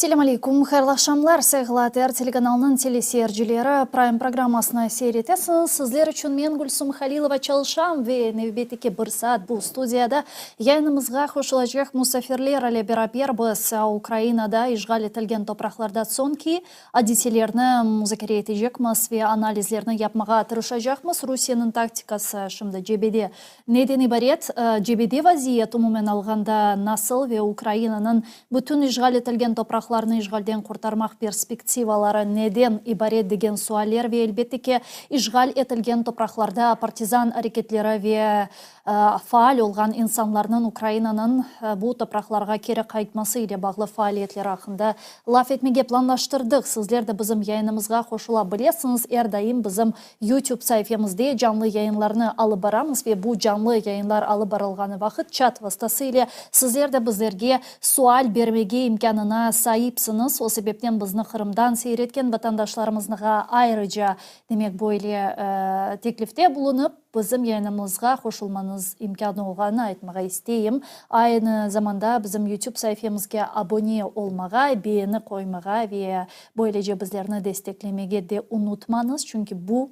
Ассалам алейкум, хайырлы акшамлар. Сайгылатер телеканалының телесерджілері прайм программасына сейретесін. Сізлер үшін мен Гүлсум Халилова чалышам ве невбетеке бір саат бұл студияда яйнымызға қошылacak мұсафирлер әлі берапер біз Украинада ишғал етілген топрақларда сонки адителерні музакер етежекміз ве анализлерні yapmaға тырышажақмыз. Русияның тактикасы шымды жебеде неден ибарет? Жебеде вазиет умумен алғанда насыл ве Украинаның бүтін ишғал етілген топрақларны ишғалден құртармақ перспективалары неден ибарет деген суалер ве әлбеттеке ишғал етілген топрақларда партизан әрекетлері ве фаал олған инсанларның Украинаның бұл топрақларға кері қайтмасы ile бағлы фаалиетлері ақында лаф етмеге планлаштырдық. Сіздерді біздің яйынымызға қошыла білесіңіз. Әрдайым біздің YouTube сайфемізде жанлы яйынларны алып барамыз ве бұл жанлы яйынлар алып барылғаны вақыт чат вастасы ile сіздерді біздерге суал бермеге имканына сайыпсınız. O себептен бізді Қырымдан сейреткен ватандашларымызға айрыжа демек бойле теклифте бұлынып, біздің яйынымызға қошылманыз имканы олғаны айтмаға істейім. Айны заманда біздің YouTube сайфемізге абоне олмаға, бейіні қоймаға ве бойлеже біздеріні дестеклемеге де ұнутманыз. Чүнкі бұл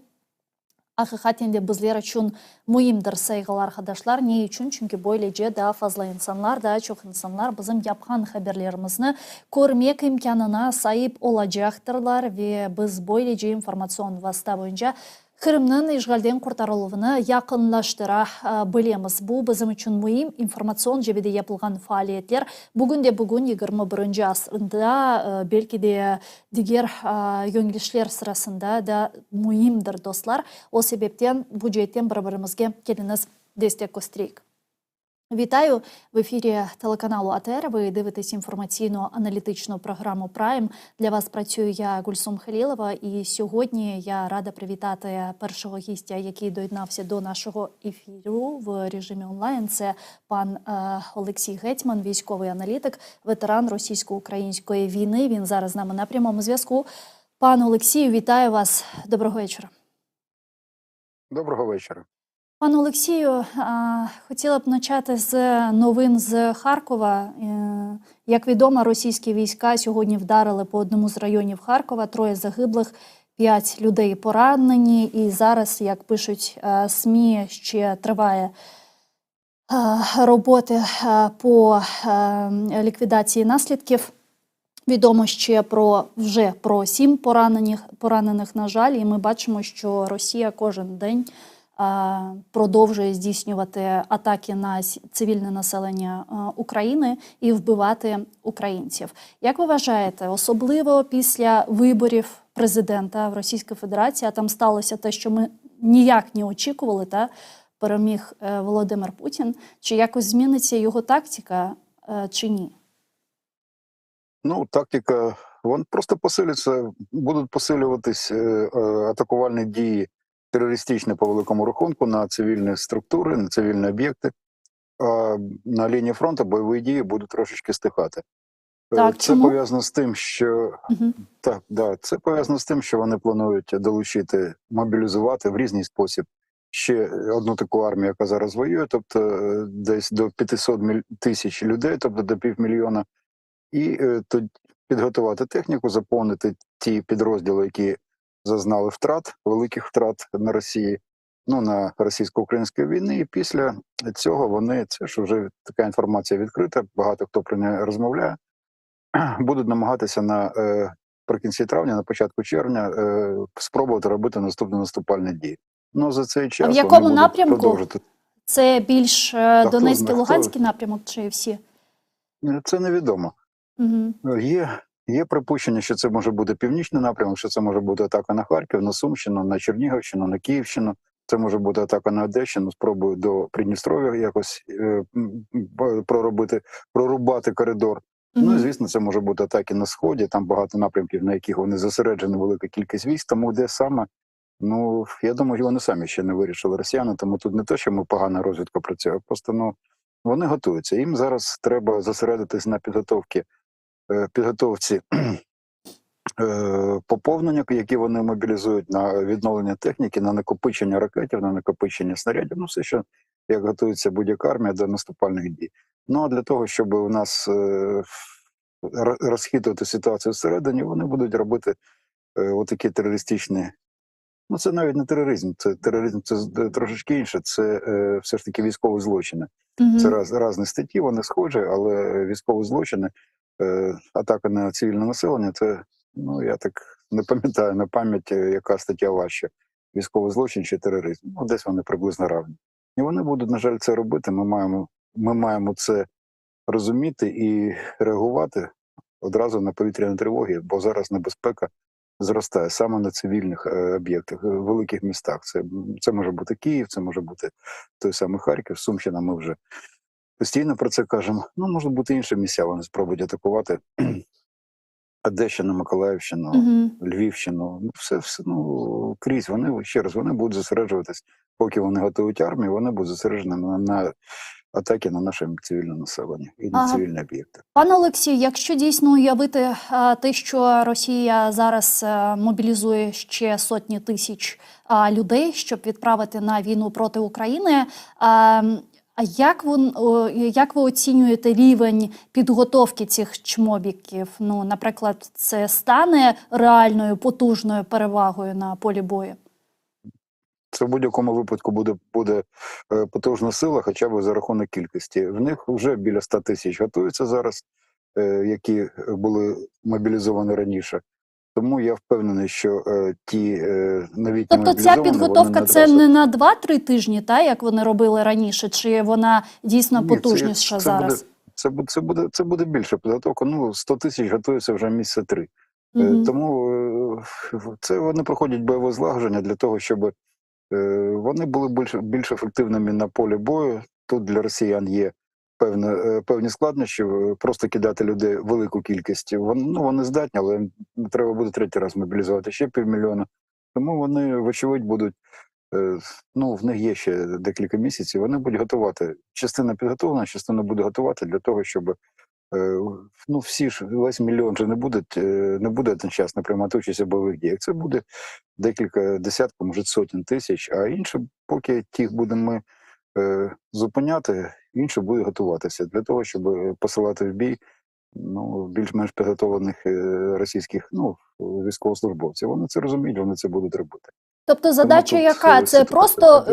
ақиқатенде біздер үшін мұйымдыр сайғыл арқадашлар. Не үшін? Чүнкі бойлеже да фазла инсанлар, да чоқ инсанлар біздің япқан хаберлерімізні көрмек имканына сайып олажақтырлар ве біз бойлеже информацион васта бойынша Қырымның ишғалден құртарылуыны яқынлаштыра білеміз. Бұл бізім үшін мұйым информацион жебеде епілған фаалиетлер. Бүгінде бүгін 21 асырында белки де дигер йоңгілішлер сырасында да мұйымдыр достлар. О себептен бюджеттен бір-бірімізге келіңіз дестек көстерейік. Вітаю! В ефірі телеканалу АТР. Ви дивитесь інформаційно-аналітичну програму «Прайм». Для вас працюю я, Гульсум Халілова, і сьогодні я рада привітати першого гостя, який доєднався до нашого ефіру в режимі онлайн. Це пан Олексій Гетьман, військовий аналітик, ветеран російсько-української війни. Він зараз з нами на прямому зв'язку. Пан Олексію, вітаю вас. Доброго вечора. Доброго вечора. Пане Олексію, хотіла б почати з новин з Харкова. Як відомо, російські війська сьогодні вдарили по одному з районів Харкова. 3 загиблих, 5 людей поранені. І зараз, як пишуть СМІ, ще триває роботи по ліквідації наслідків. Відомо ще вже про 7 поранених, на жаль. І ми бачимо, що Росія кожен день продовжує здійснювати атаки на цивільне населення України і вбивати українців. Як ви вважаєте, особливо після виборів президента в Російській Федерації, а там сталося те, що ми ніяк не очікували, переміг Володимир Путін, чи якось зміниться його тактика, чи ні? Ну, тактика, вон просто посилюється, будуть посилюватись атакувальні дії терористичні по великому рахунку на цивільні структури, на цивільні об'єкти. А на лінії фронту бойові дії будуть трошечки стихати. Так, це пов'язано з тим, що це пов'язано з тим, що вони планують долучити, мобілізувати в різний спосіб ще одну таку армію, яка зараз воює, тобто десь до 500 тисяч людей, тобто до 500 000, і підготувати техніку, заповнити ті підрозділи, які зазнали втрат, великих втрат на Росії, на російсько-українській війні, і після цього вони, це ж вже така інформація відкрита, багато хто про неї розмовляє, будуть намагатися наприкінці травня, на початку червня спробувати робити наступні наступальні дії. За цей час в якому напрямку? Продовжити. Це більш Донецький, Луганський напрямок чи всі? Це невідомо. Є припущення, що це може бути північний напрямок, що це може бути атака на Харків, на Сумщину, на Чернігівщину, на Київщину. Це може бути атака на Одещину, спробую до Придністров'я якось прорубати коридор. І, звісно, це може бути атаки на Сході, там багато напрямків, на яких вони зосереджені, велика кількість військ, тому де саме, я думаю, вони самі ще не вирішили, росіяни, тому тут не те, що ми погана розвідка працює, просто, вони готуються. Їм зараз треба зосередитись на підготовці поповнення, які вони мобілізують, на відновлення техніки, на накопичення ракетів, на накопичення снарядів, все, що як готується будь-яка армія до наступальних дій. А для того, щоб у нас розхитувати ситуацію всередині, вони будуть робити отакі терористичні. Ну, це навіть не тероризм, це трошечки інше, це все ж таки військові злочини. Це різні статті, вони схожі, але військові злочини, атака на цивільне населення, це, ну, я так не пам'ятаю на пам'ять, яка стаття важча. Військовий злочин чи тероризм. Ну, десь вони приблизно равні. І вони будуть, на жаль, це робити. Ми маємо це розуміти і реагувати одразу на повітряні тривоги, бо зараз небезпека зростає саме на цивільних об'єктах, в великих містах. Це може бути Київ, це може бути той самий Харків, Сумщина, ми вже постійно про це кажемо. Ну, може бути інші місця, вони спробують атакувати. Одещину, Миколаївщину, Львівщину, все, ну, крізь. Вони будуть зосереджуватись, поки вони готують армію, вони будуть зосереджені на атаки на наше цивільне населення і на цивільні об'єкти. Пане Олексію, якщо дійсно уявити те, що Росія зараз мобілізує ще сотні тисяч людей, щоб відправити на війну проти України, як ви оцінюєте рівень підготовки цих чмобіків? Ну, наприклад, це стане реальною потужною перевагою на полі бою? Це в будь-якому випадку буде потужна сила, хоча б за рахунок кількості. В них вже біля 100 тисяч готуються зараз, які були мобілізовані раніше. Тому я впевнений, що ті новітні мобілізовані... Тобто ця підготовка це не на 2-3 тижні, як вони робили раніше, чи вона дійсно потужніша зараз? Це буде більше підготовка. Ну, 100 тисяч готуються вже місяця 3. Тому це вони проходять бойове злагодження для того, щоб вони були більш ефективними на полі бою. Тут для росіян є певні складнощі, просто кидати людей велику кількість. Вони здатні, але треба буде третій раз мобілізувати ще 500 000. Тому вони, вочевидь, будуть, в них є ще декілька місяців, вони будуть готувати. Частина підготовлена, частина буде готувати для того, щоб весь мільйон же не буде одночасно приймати участь у бойових діях. Це буде декілька десятків, може сотень тисяч, а інші, поки тих будемо ми зупиняти, інші будуть готуватися для того, щоб посилати в бій більш-менш підготовлених російських військовослужбовців. Вони це розуміють, вони це будуть робити. Тобто задача яка? Це просто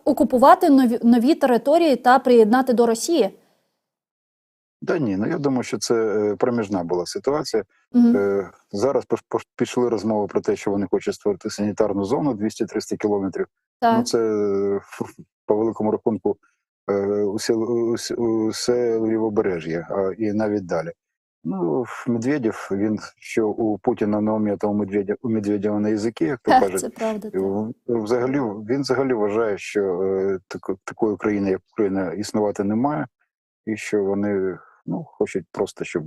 окупувати нові території та приєднати до Росії? Да ні, я думаю, що це проміжна була ситуація. Зараз пішли розмови про те, що вони хочуть створити санітарну зону 200-300 кілометрів. Це по великому рахунку усе лівобережжя і навіть далі. Медведєв, він що у Путіна на умі, то у Медведєва на язикі, як то кажуть. Це правда. Він взагалі вважає, що такої країни, як Україна, існувати немає. І що вони хочуть просто, щоб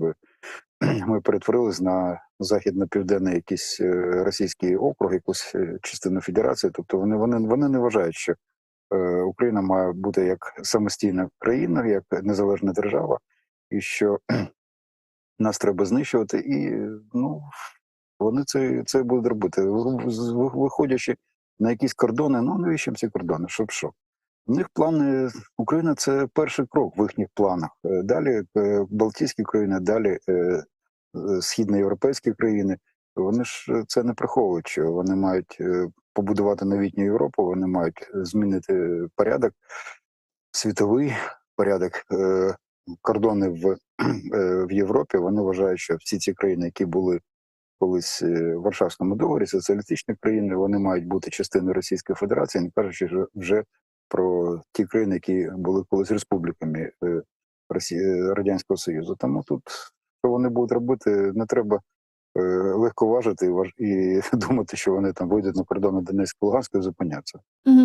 ми перетворились на західно-південний якийсь російський округ, якусь частину федерації. Тобто вони не вважають, що Україна має бути як самостійна країна, як незалежна держава, і що нас треба знищувати. І вони це будуть робити, виходячи на якісь кордони. Навіщо ці кордони? Щоб що? У них плани, Україна – це перший крок в їхніх планах. Далі Балтійські країни, далі східноєвропейські країни. Вони ж це не приховують, що вони мають побудувати новітню Європу, вони мають змінити порядок, світовий порядок, кордони в Європі. Вони вважають, що всі ці країни, які були колись в Варшавському договорі, соціалістичні країни, вони мають бути частиною Російської Федерації, не кажучи вже про ті країни, які були колись республіками Радянського Союзу. Тому тут, що вони будуть робити, не треба легковажити і думати, що вони там вийдуть на кордони Донецької, Луганської і зупиняться.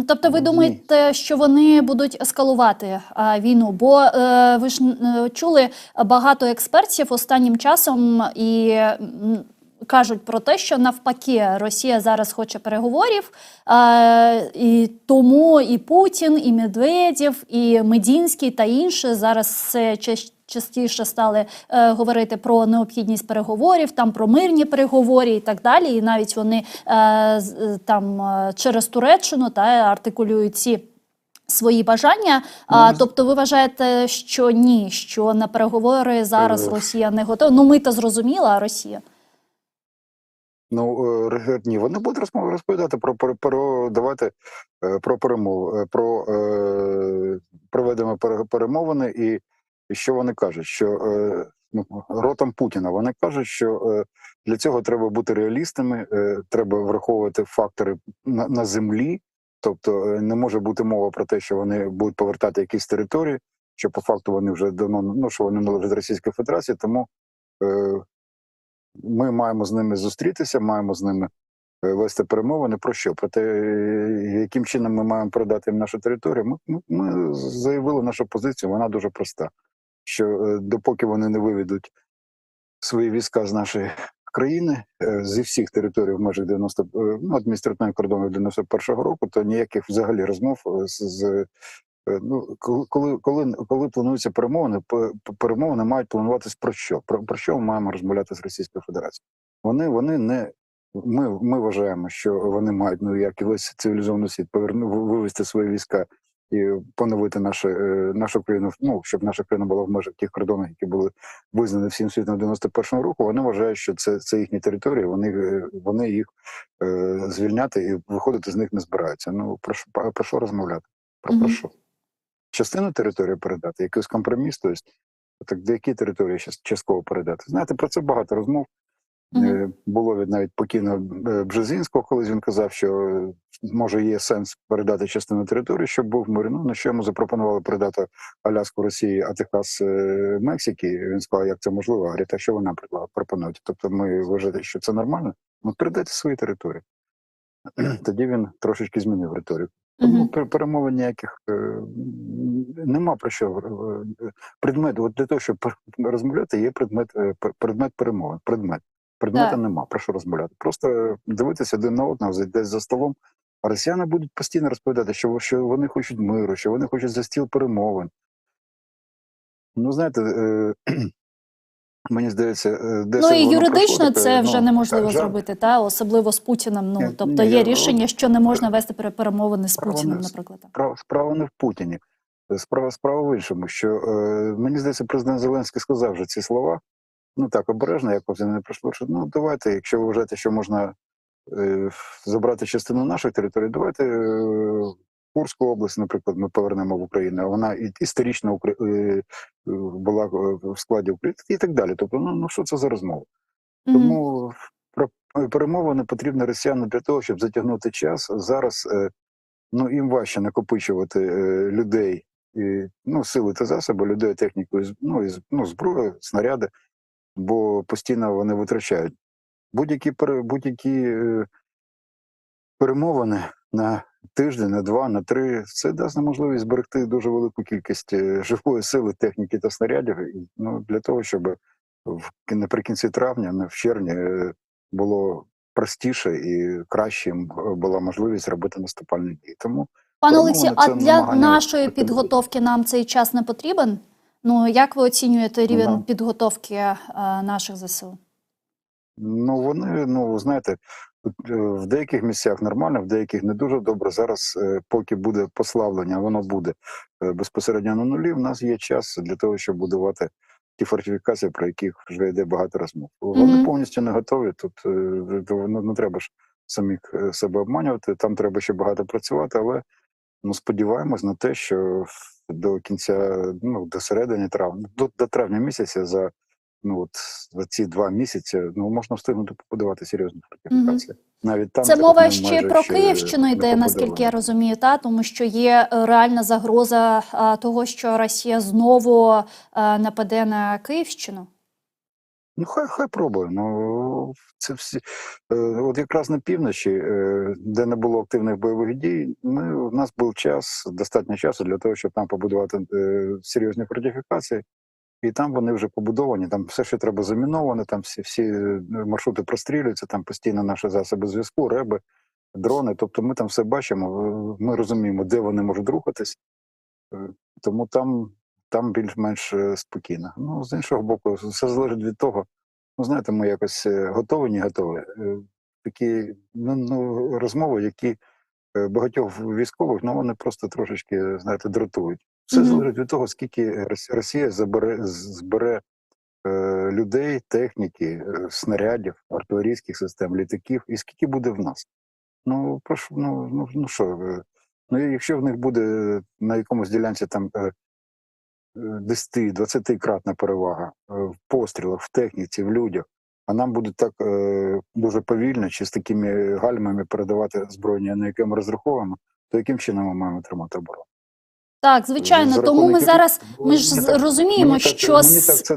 Тобто ви думаєте, що вони будуть ескалувати війну? Бо ви ж чули багато експертів останнім часом і кажуть про те, що навпаки Росія зараз хоче переговорів, і тому і Путін, і Медведєв, і Медінський та інші зараз все частіше стали говорити про необхідність переговорів, там про мирні переговори і так далі. І навіть вони там через Туреччину артикулюють ці свої бажання. Ну, Тобто ви вважаєте, що ні, що на переговори зараз е, Росія не готова? Ну, ми то зрозуміла, а Росія? Ну, ні, вони будуть розповідати давайте про перемову, проведемо перемовини, і що вони кажуть, що ну, ротом Путіна вони кажуть, що для цього треба бути реалістами, треба враховувати фактори на землі, тобто не може бути мова про те, що вони будуть повертати якісь території, що по факту вони вже давно, ну, що вони належать Російській Федерації, тому ми маємо з ними зустрітися, маємо з ними вести перемовини. Про що? Про те, яким чином ми маємо передати їм нашу територію. Ми заявили нашу позицію, вона дуже проста. Що допоки вони не виведуть свої війська з нашої країни, зі всіх територій в межах адміністративного кордону 91-го року, то ніяких взагалі розмов ну, коли плануються перемовини, перемовини мають плануватись про що? Про що ми маємо розмовляти з Російською Федерацією? Вони не ми вважаємо, що вони мають, ну як і весь цивілізований світ, вивести свої війська і поновити нашу країну, ну щоб наша країна була в межах тих кордонів, які були визнані всім світом в 91-му року. Вони вважають, що це їхні території. Вони їх звільняти і виходити з них не збираються. Ну про що розмовляти? Про що? Частину території передати, якийсь компроміс, тобто, так до які території частково передати. Знаєте, про це багато розмов. Було від навіть покійного Бжезинського, коли він казав, що може є сенс передати частину території, щоб був мир. Ну, на що йому запропонували передати Аляску Росії, а Техас Мексики. Він сказав, як це можливо, а говорить, а що ви нам пропонуєте? Тобто ми вважаємо, що це нормально? Ну, передайте свої території. Тоді він трошечки змінив риторику. Тому перемови ніяких нема про що. Предмет, от для того, щоб розмовляти, є предмет перемови. Предмета нема, про що розмовляти. Просто дивитися один на одного, десь за столом. А росіяни будуть постійно розповідати, що вони хочуть миру, що вони хочуть за стіл перемовин. Ну, знаєте, мені здається, десь Ну і воно юридично пройшло, це вже неможливо жаль. зробити, особливо з Путіним. Ну, тобто Ні, є рішення, що не можна вести перемовини з Справа Путіним, не наприклад. справа не в Путіні. Справа в іншому, що мені здається, президент Зеленський сказав вже ці слова. Ну так, обережно, якось не прийшло, що ну давайте, якщо ви вважаєте, що можна забрати частину наших територій, давайте Курську область, наприклад, ми повернемо в Україну, а вона історично була в складі України і так далі. Тобто, ну що це за розмова? Тому про перемовини потрібно росіянам для того, щоб затягнути час. Зараз ну їм важче накопичувати людей, ну сили та засоби, людей, техніку, зброю, снаряди, бо постійно вони витрачають. Будь-які перемовини на тиждень, на два, на три, це дасть нам можливість зберегти дуже велику кількість живої сили, техніки та снарядів. Ну, для того, щоб наприкінці травня, в червні було простіше і краще була можливість робити наступальні дії. Тому Пане Олексію, а для намагання нашої підготовки нам цей час не потрібен? Ну, як ви оцінюєте рівень підготовки наших ЗСУ? Ну, вони, знаєте, в деяких місцях нормально, в деяких не дуже добре. Зараз, поки буде послаблення, воно буде безпосередньо на нулі, в нас є час для того, щоб будувати ті фортифікації, про яких вже йде багато розмов. Вони повністю не готові, тут не треба ж самих себе обманювати, там треба ще багато працювати, але сподіваємось на те, що до кінця, до середини травня, до травня місяця за ці 2 місяці можна встигнути побудувати серйозні фортифікації. Навіть там це мова ми ще про Київщину йде, наскільки я розумію, тому що є реальна загроза того, що Росія знову нападе на Київщину. Ну, хай пробує. Це всі от якраз на півночі, де не було активних бойових дій, у нас був достатньо часу для того, щоб там побудувати серйозні фортифікації. І там вони вже побудовані, там все, що треба, заміновано, там всі маршрути прострілюються, там постійно наші засоби зв'язку, реби, дрони. Тобто ми там все бачимо, ми розуміємо, де вони можуть рухатись, тому там більш-менш спокійно. З іншого боку, все залежить від того, знаєте, ми якось готові, не готові. Такі розмови, які багатьох військових, ну вони просто трошечки, знаєте, дратують. Все Мгм. залежить від того, скільки Росія збере людей, техніки, снарядів, артилерійських систем, літаків, і скільки буде в нас. Ну, прошу, ну що, ну якщо в них буде на якомусь ділянці там 10-20-кратна перевага в пострілах, в техніці, в людях, а нам будуть так дуже повільно чи з такими гальмами передавати озброєння, на яке ми розраховуємо, то яким чином ми маємо тримати оборону? Так, звичайно, За тому рахунок ми зараз, ми ж мені так, розуміємо, що... мені так це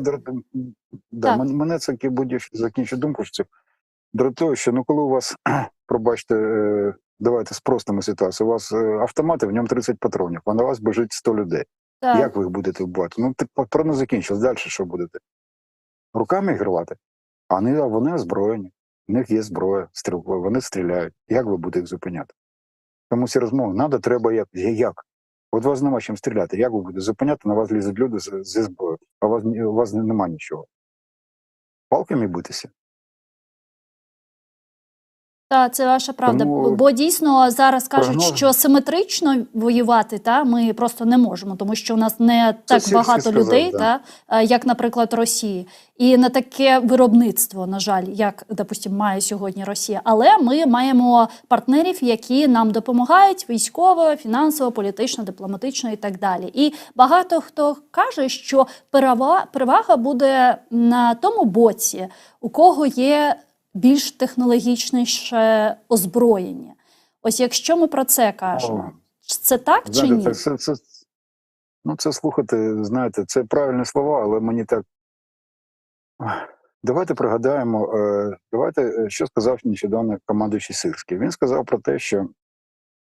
да, Так. мене це закінчу думку, що дратує, що ну коли у вас, пробачте, давайте спростимо ситуацію, у вас автомати, в ньому 30 патронів, а на вас біжить 100 людей. Так. Як ви їх будете вбивати? Ну, патрони закінчились, далі що будете? Руками ігрувати? А вони озброєні, в них є зброя, стрілкова, вони стріляють. Як ви будете їх зупиняти? Тому всі розмови, треба як? От вас нема чим стріляти, як ви будете зупиняти, на вас лізуть люди зі зброєю, а у вас нема нічого. Палками битися? Так, це ваша правда. Тому Бо дійсно зараз кажуть, прогноз- що симетрично воювати ми просто не можемо, тому що у нас не так Сірський багато сказав, людей, да. як, наприклад, Росії. І не таке виробництво, на жаль, як, допустим, має сьогодні Росія. Але ми маємо партнерів, які нам допомагають військово, фінансово, політично, дипломатично і так далі. І багато хто каже, що перевага буде на тому боці, у кого є більш технологічніше озброєння. Ось якщо ми про це кажемо, це так чи ні? Знаєте, це слухати, знаєте, це правильні слова, але мені так. Давайте пригадаємо, що сказав нещодавно командуючий Сирський. Він сказав про те, що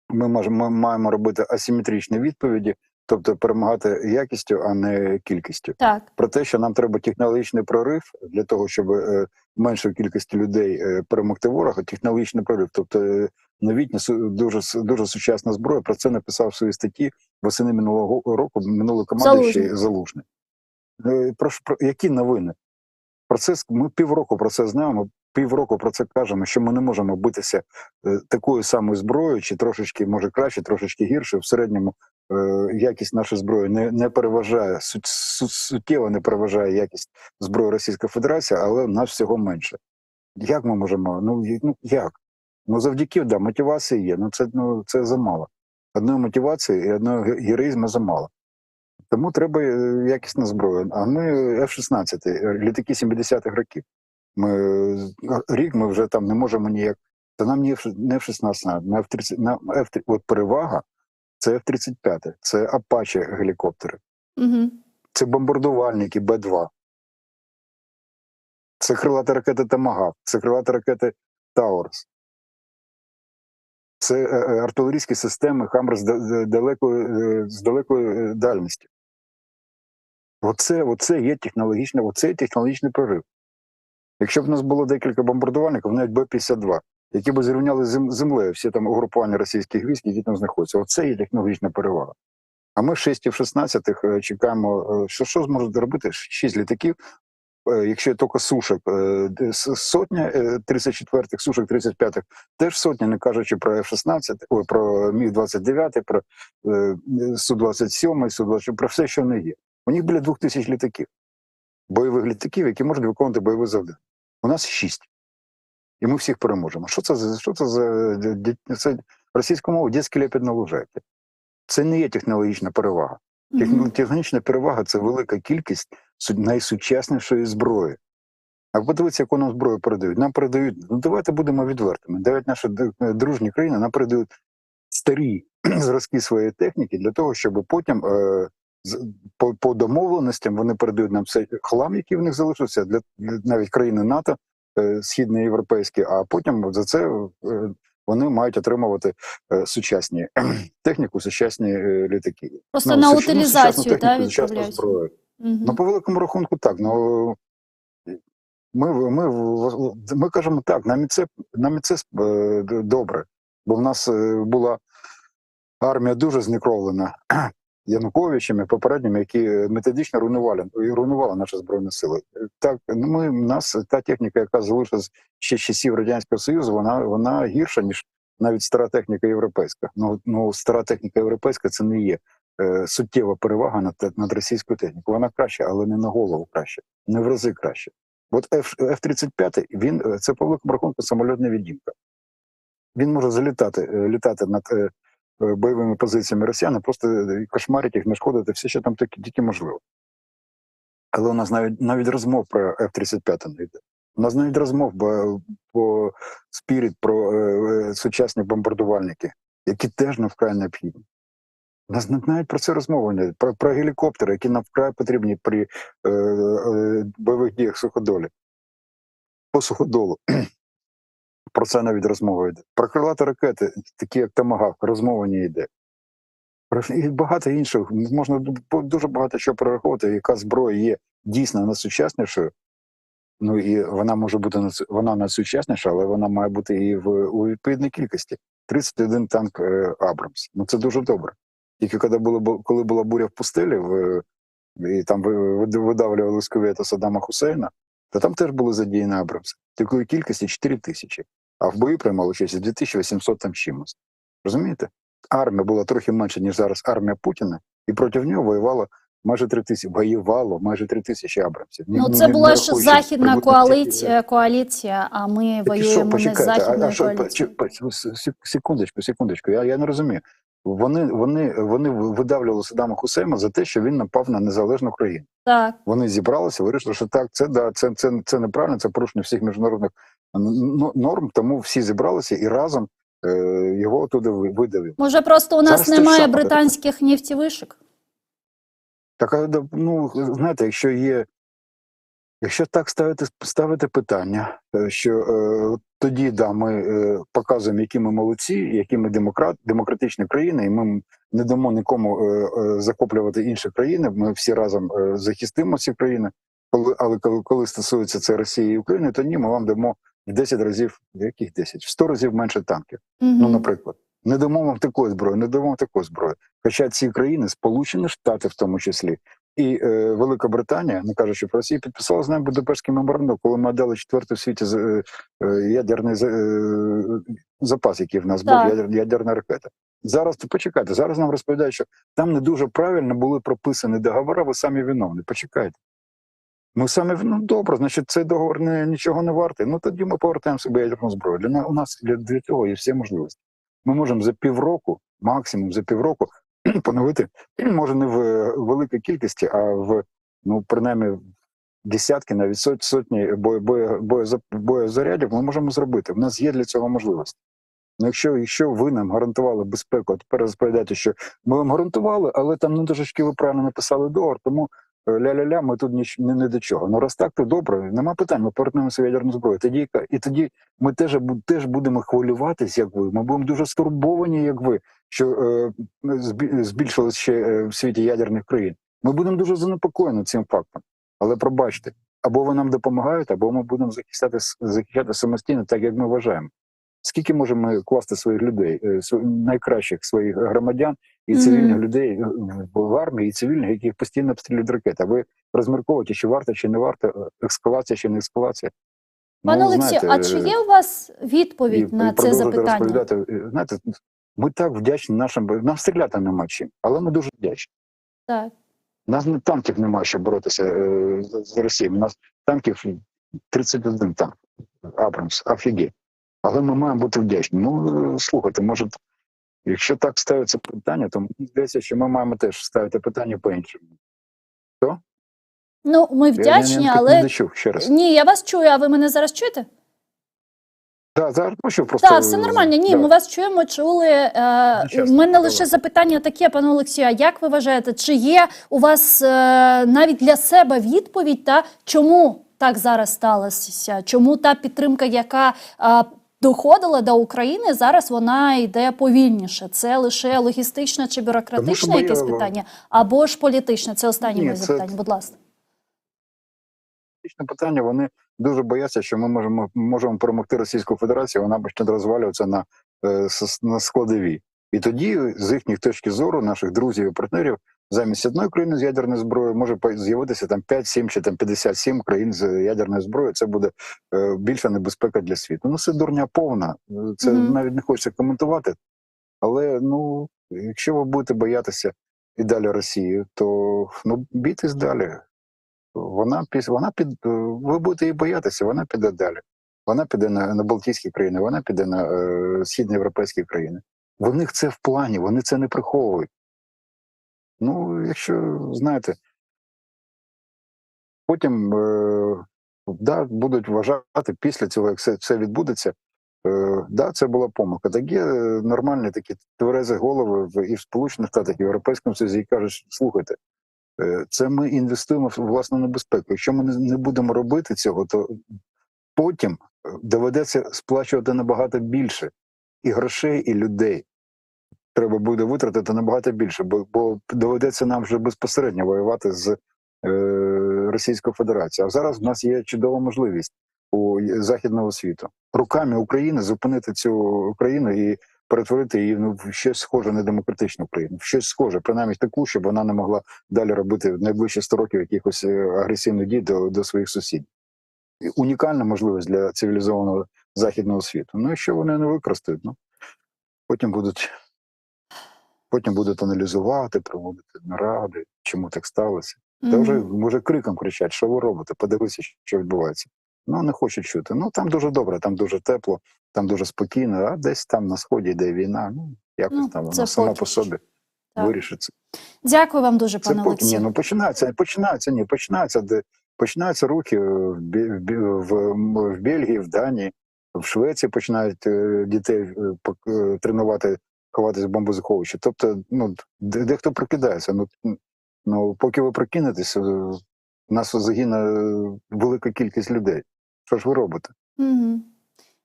ми маємо робити асиметричні відповіді, тобто перемагати якістю, а не кількістю. Так. Про те, що нам треба технологічний прорив для того, щоб меншою кількістю людей перемогти ворога, технологічний прорив, тобто новітня, дуже сучасна зброя. Про це написав в своїй статті восени минулого року минулий командуючий Залужний. Які новини? Ми півроку про це знаємо, півроку про це кажемо, що ми не можемо битися такою самою зброєю, чи трошечки, може краще, трошечки гірше. В середньому якість нашої зброї не переважає, суттєво не переважає якість зброї Російської Федерації, але нас всього менше. Як ми можемо? Як? Завдяки, мотивації є, це замало. Одної мотивації і одного героїзму замало. Тому треба якісна зброя. А ми F-16, літаки 70-х років. Ми вже там не можемо ніяк. Та нам не F-16, на F-30, от перевага це F-35, це Апачі гелікоптери, це бомбардувальники Б-2, це крилаті ракети Томагавк, це крилаті ракети Таурус, це артилерійські системи Хаммер з далекої дальності. Оце є технологічний прорив. Якщо б у нас було декілька бомбардувальників, навіть Б-52, які б зрівняли з землею всі там угрупування російських військ, які там знаходяться, оце є технологічна перевага. А ми 6 F-16 чекаємо, що зможуть робити 6 літаків, якщо тільки сушок сотня 34-х, сушок 35-х, теж сотня, не кажучи про F-16, про Міг-29, про Су-27, Су-20, про все, що в них є. У них біля 2000 літаків, бойових літаків, які можуть виконувати бойові завдання. У нас 6. І ми всіх переможемо. Що це за це російською мовою дитячий лепет на лужайці? Це не є технологічна перевага. Технологічна перевага – це велика кількість найсучаснішої зброї. А подивіться, яку нам зброю передають. Нам передають, давайте будемо відвертими, навіть наші дружні країни нам передають старі зразки своєї техніки для того, щоб потім по домовленостям вони передають нам все хлам, який в них залишився, для навіть країни НАТО, східноєвропейські, а потім за це вони мають отримувати сучасні техніку, сучасні літаки. Просто на утилізацію, відправляють. По великому рахунку так. Ми кажемо так, нам і це добре, бо в нас була армія дуже знекровлена Януковичами, попередніми, які методично руйнували наші Збройні Сили. Так, та техніка, яка залишилась ще з часів Радянського Союзу, вона гірша, ніж навіть стара техніка європейська. Ну стара техніка європейська це не є суттєва перевага над російською технікою. Вона краща, але не на голову краще, не в рази краще. От F-35, він це по великому рахунку самольотна відімка. Він може літати над бойовими позиціями росіян, просто кошмарити їх, нашкодити, все, що там тільки можливо. Але у нас навіть розмов про F-35 не йде. У нас навіть розмов по Spirit про сучасні бомбардувальники, які теж нам вкрай необхідні. У нас навіть про це розмова не йде. Про гелікоптери, які нам вкрай потрібні при бойових діях по суходолу. Про це навіть розмова йде. Про крилаті ракети, такі як Томагавк, розмова не йде. І багато інших, можна дуже багато що перераховувати, яка зброя є дійсно найсучаснішою. Ну і вона може бути найсучасніша, але вона має бути і у відповідній кількості. 31 танк Абрамс. Ну це дуже добре. Тільки коли була буря в пустелі, і там видавлювали з Кувейта Саддама Хусейна, то там теж були задіяні Абрамси. Такої кількості 4 тисячі. А в бою приймало участь 2800 там чимось. Розумієте? Армія була трохи менше, ніж зараз армія Путіна, і проти нього воювало майже 3 тисячі Абрамсів. Ну, це була ж західна коаліція, а ми воюємо не з західною коаліцією. Секундочку, я не розумію. Вони видавлювали Саддама Хусейна за те, що він напав на незалежну країну. Так. Вони зібралися, вирішили, що так, це неправильно, це порушення всіх міжнародних норм, тому всі зібралися і разом його туди видавили. Може, просто у нас немає британських нефтевишок? Так, ну, знаєте, якщо так ставити питання, що тоді, да, ми показуємо, які ми молодці, які ми демократичні країни, і ми не дамо нікому захоплювати інші країни, ми всі разом захистимо ці країни, але коли стосується це Росії і України, то ні, ми вам дамо в 10 разів, яких 10? В 100 разів менше танків, ну, наприклад. Не дамо вам такої зброї, не дамо вам такої зброї. Хоча ці країни, Сполучені Штати в тому числі, і Велика Британія, не кажучи про Росію, підписала з нами Будапештський меморандум, коли ми дали четвертий в світі ядерний запас, який в нас був, ядерна ракета. Зараз, почекайте, зараз нам розповідають, що там не дуже правильно були прописані договори, ви самі виновні. Почекайте. Ми самі, ну добре, значить цей договор нічого не вартий. Ну тоді ми повертаємо собі ядерну зброю. У нас для цього є всі можливості. Ми можемо за півроку, максимум за півроку, поновити, може не в великій кількості, а в, ну, принаймні, десятки, навіть сотні боєзарядів ми можемо зробити. У нас є для цього можливості. Ну, якщо ви нам гарантували безпеку, а тепер розповідаєте, що ми вам гарантували, але там не дуже ви правильно написали договор, тому ля-ля-ля, ми тут не до чого. Ну раз так, то добре, нема питань, ми повернемося в ядерну зброю. Тоді ми теж будемо хвилюватись, як ви, ми будемо дуже стурбовані, як ви, що збільшилось ще в світі ядерних країн. Ми будемо дуже занепокоєні цим фактом. Але пробачте, або ви нам допомагаєте, або ми будемо захищати самостійно, так як ми вважаємо. Скільки можемо класти своїх людей, найкращих своїх громадян і цивільних людей в армії, і цивільних, яких постійно обстрілюють ракети. А ви розмірковуєте, чи варто, чи не варто, ескалація, чи не ескалація? Пане Олексію, а чи є у вас відповідь на це запитання? Знаєте, ми так вдячні нам стріляти нема чим, але ми дуже вдячні. Так. У нас танків немає, щоб боротися з Росією. У нас танків 31 танк. Абрамс, офігеть. Але ми маємо бути вдячні. Ну, слухайте, може, якщо так ставиться питання, то мені здається, що ми маємо теж ставити питання по-іншому. Що? Ну, ми вдячні, але... Не дочув, ще раз. Ні, я вас чую, а ви мене зараз чуєте? Так, зараз почув просто... Так, все нормально. Ні, ми вас чуємо, чули. У мене лише запитання таке, пане Олексію, а як ви вважаєте, чи є у вас навіть для себе відповідь, чому так зараз сталося? Чому та підтримка, яка доходила до України, зараз вона йде повільніше? Це лише логістичне чи бюрократичне якесь питання? Або ж політичне? Це останнє моє запитання, будь ласка. Політичне питання, вони дуже бояться, що ми можемо перемогти Російську Федерацію, вона почне розвалюватися на складові. І тоді, з їхніх точки зору, наших друзів і партнерів, Замість одної країни з ядерною зброєю може з'явитися там 5, 7 чи там 57 країн з ядерною зброєю. Це буде більша небезпека для світу. Ну, це дурня повна. Це навіть не хочеться коментувати. Але, ну, якщо ви будете боятися і далі Росії, то ну, бійтесь далі. Ви будете її боятися, вона піде далі. Вона піде на Балтійські країни, вона піде на східноєвропейські країни. В них це в плані, вони це не приховують. Ну, якщо, знаєте, потім да, будуть вважати після цього, як все відбудеться, да, це була помилка. Так є нормальні такі тверезі голови і в Сполучених Штатах, і в Європейському Союзі, і кажуть, слухайте, це ми інвестуємо в власну небезпеку. Якщо ми не будемо робити цього, то потім доведеться сплачувати набагато більше і грошей, і людей. Треба буде витратити набагато більше, бо доведеться нам вже безпосередньо воювати з Російською Федерацією. А зараз в нас є чудова можливість у західного світу руками України зупинити цю країну і перетворити її в щось схоже на демократичну країну, в щось схоже, принаймні таку, щоб вона не могла далі робити в найближчі 100 років якихось агресивних дій до своїх сусідів. Унікальна можливість для цивілізованого західного світу. Ну, якщо вони не використають, ну, потім будуть аналізувати, проводити наради, чому так сталося. Та вже, може, криком кричать, що ви робите, подивися, що відбувається. Ну, не хочуть чути. Ну, там дуже добре, там дуже тепло, там дуже спокійно, а десь там на Сході йде війна, ну, якось там вона сама по собі вирішиться. Дякую вам дуже, пане Олексію. Ні, ну, починаються рухи в Бельгії, в Данії, в Швеції починають дітей тренувати ховатися в бомбозаховищі. Тобто, ну, дехто прокидається. Ну, поки ви прокинетеся, у нас загине велика кількість людей. Що ж ви робите?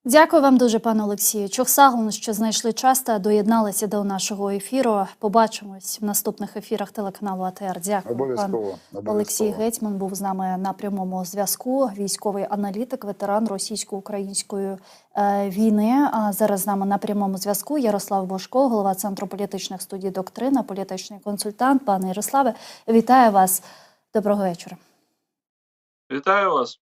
Дякую вам дуже, пане Олексію. Чохсаглун, що знайшли час та доєдналися до нашого ефіру. Побачимось в наступних ефірах телеканалу АТR. Дякую. Обов'язково. Олексій Гетьман був з нами на прямому зв'язку. Військовий аналітик, ветеран російсько-української війни. А зараз з нами на прямому зв'язку Ярослав Божко, голова Центру політичних студій «Доктрина», політичний консультант. Пане Ярославе, вітаю вас. Доброго вечора. Вітаю вас.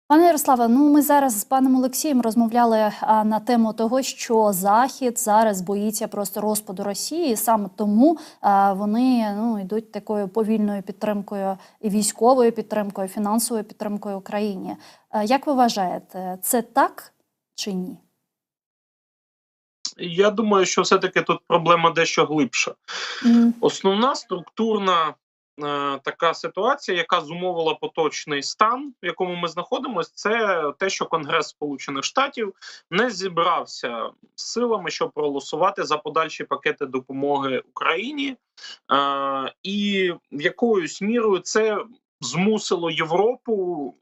Пане Ярославе, ну ми зараз з паном Олексієм розмовляли на тему того, що Захід зараз боїться просто розпаду Росії, і саме тому вони йдуть такою повільною підтримкою, і військовою підтримкою, фінансовою підтримкою Україні. Як ви вважаєте, це так чи ні? Я думаю, що все-таки тут проблема дещо глибша. Основна структурна така ситуація, яка зумовила поточний стан, в якому ми знаходимося, це те, що Конгрес Сполучених Штатів не зібрався з силами, щоб проголосувати за подальші пакети допомоги Україні, і якоюсь мірою це змусило Європу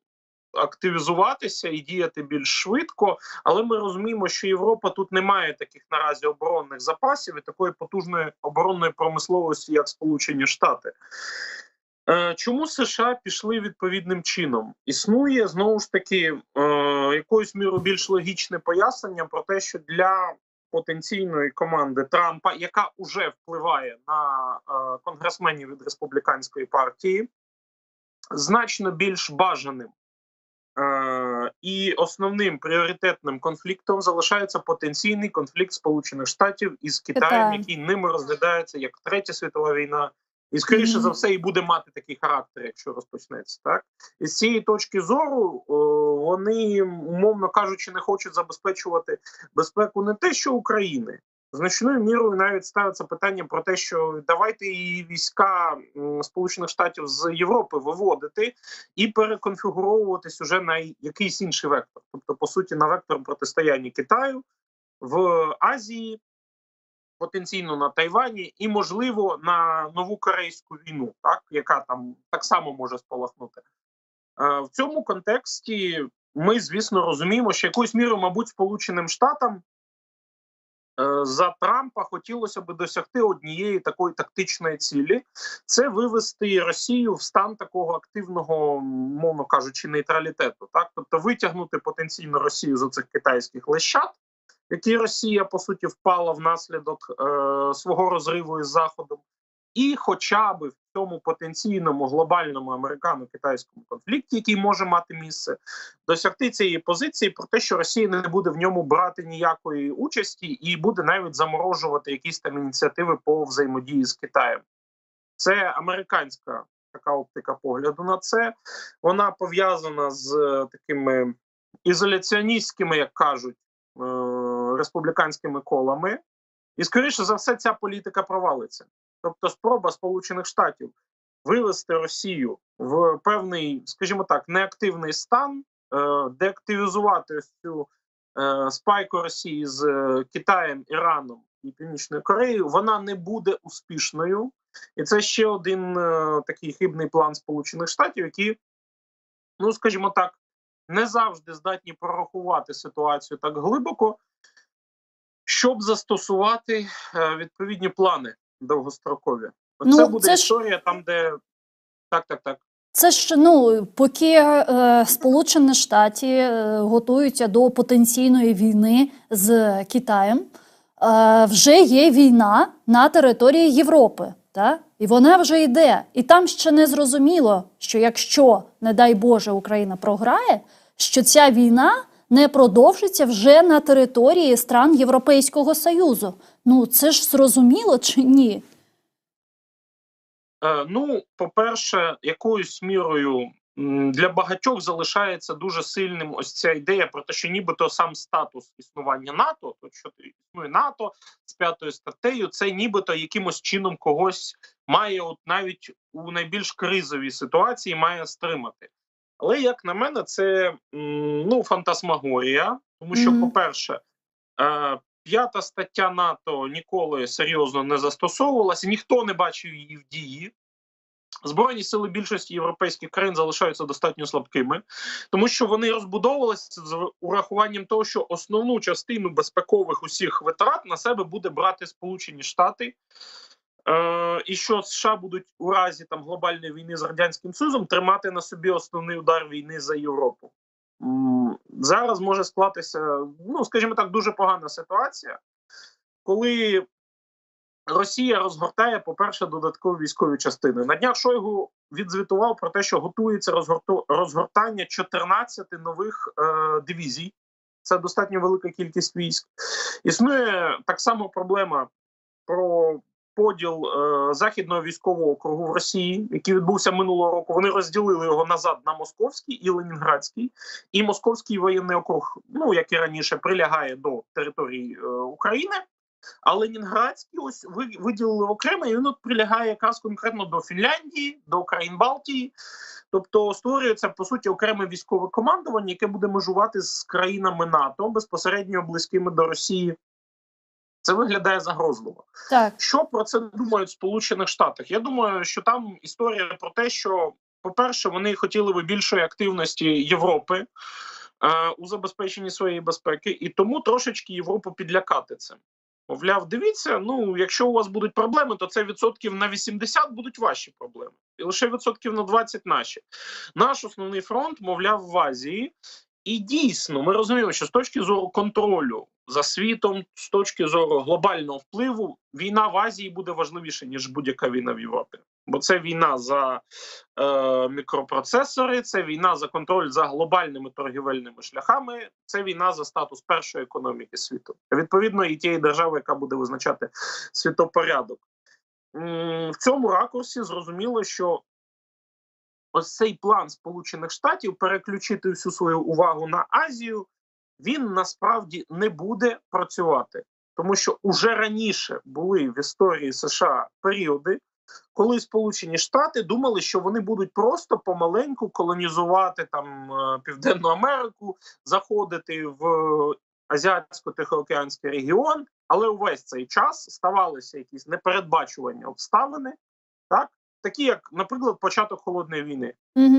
активізуватися і діяти більш швидко, але ми розуміємо, що Європа тут не має таких наразі оборонних запасів і такої потужної оборонної промисловості, як Сполучені Штати. Чому США пішли відповідним чином? Існує, знову ж таки, якоюсь мірою більш логічне пояснення про те, що для потенційної команди Трампа, яка вже впливає на конгресменів від республіканської партії, значно більш бажаним і основним пріоритетним конфліктом залишається потенційний конфлікт Сполучених Штатів із Китаєм, який ними розглядається як Третя світова війна, і скоріше за все і буде мати такий характер, якщо розпочнеться. Так? І з цієї точки зору вони, умовно кажучи, не хочуть забезпечувати безпеку не те, що України. Значною мірою навіть ставиться питання про те, що давайте і війська Сполучених Штатів з Європи виводити і переконфігуровуватись уже на якийсь інший вектор. Тобто, по суті, на вектор протистояння Китаю в Азії, потенційно на Тайвані і, можливо, на нову корейську війну, так, яка там так само може спалахнути. В цьому контексті ми, звісно, розуміємо, що якоюсь мірою, мабуть, Сполученим Штатам за Трампа хотілося б досягти однієї такої тактичної цілі – це вивести Росію в стан такого активного, мовно кажучи, нейтралітету. Так? Тобто витягнути потенційно Росію з оцих китайських лещат, які Росія, по суті, впала внаслідок свого розриву із Заходом, і хоча б в цьому потенційному глобальному американо-китайському конфлікті, який може мати місце, досягти цієї позиції про те, що Росія не буде в ньому брати ніякої участі і буде навіть заморожувати якісь там ініціативи по взаємодії з Китаєм. Це американська така оптика погляду на це. Вона пов'язана з такими ізоляціоністськими, як кажуть, республіканськими колами. І, скоріше за все, ця політика провалиться. Тобто спроба Сполучених Штатів вивести Росію в певний, скажімо так, неактивний стан, деактивізувати цю спайку Росії з Китаєм, Іраном і Північною Кореєю, вона не буде успішною. І це ще один такий хибний план Сполучених Штатів, які, ну, скажімо так, не завжди здатні прорахувати ситуацію так глибоко, щоб застосувати відповідні плани довгострокові. Це буде історія там, де... Так. Це ж, поки Сполучені Штати готуються до потенційної війни з Китаєм, вже є війна на території Європи. Так? І вона вже йде. І там ще не зрозуміло, що якщо, не дай Боже, Україна програє, що ця війна не продовжиться вже на території стран Європейського Союзу. Це ж зрозуміло чи ні? По-перше, якоюсь мірою для багатьох залишається дуже сильним ось ця ідея про те, що нібито сам статус існування НАТО, то що існує НАТО з 5-ю статтею, це нібито якимось чином когось має, от навіть у найбільш кризовій ситуації, має стримати. Але, як на мене, це фантасмагорія, тому що, по-перше, 5-та стаття НАТО ніколи серйозно не застосовувалася, ніхто не бачив її в дії. Збройні сили більшості європейських країн залишаються достатньо слабкими, тому що вони розбудовувалися з урахуванням того, що основну частину безпекових усіх витрат на себе буде брати Сполучені Штати, і що США будуть у разі там глобальної війни з Радянським Союзом тримати на собі основний удар війни за Європу. Зараз може склатися, скажімо так, дуже погана ситуація, коли Росія розгортає, по-перше, додаткові військові частини. На днях Шойгу відзвітував про те, що готується розгортання 14 нових дивізій. Це достатньо велика кількість військ. Існує так само проблема про поділ Західного військового округу в Росії, який відбувся минулого року. Вони розділили його назад на Московський і Ленінградський. І Московський воєнний округ, як і раніше, прилягає до території України. А Ленінградський ось виділили окремо, і він прилягає якраз конкретно до Фінляндії, до країн Балтії. Тобто створюється, по суті, окреме військове командування, яке буде межувати з країнами НАТО, безпосередньо близькими до Росії. Це виглядає загрозливо. Так. Що про це думають в Сполучених Штатах? Я думаю, що там історія про те, що, по-перше, вони хотіли би більшої активності Європи у забезпеченні своєї безпеки, і тому трошечки Європу підлякати цим. Мовляв, дивіться, якщо у вас будуть проблеми, то це відсотків на 80 будуть ваші проблеми. І лише відсотків на 20 наші. Наш основний фронт, мовляв, в Азії. І дійсно, ми розуміємо, що з точки зору контролю за світом, з точки зору глобального впливу, війна в Азії буде важливіша, ніж будь-яка війна в Європі. Бо це війна за мікропроцесори, це війна за контроль за глобальними торгівельними шляхами, це війна за статус першої економіки світу. Відповідно, і тієї держави, яка буде визначати світопорядок. В цьому ракурсі зрозуміло, що ось цей план Сполучених Штатів переключити всю свою увагу на Азію, він насправді не буде працювати. Тому що уже раніше були в історії США періоди, коли Сполучені Штати думали, що вони будуть просто помаленьку колонізувати там Південну Америку, заходити в Азіатсько-Тихоокеанський регіон, але увесь цей час ставалися якісь непередбачувані обставини, так? Такі, як, наприклад, початок Холодної війни.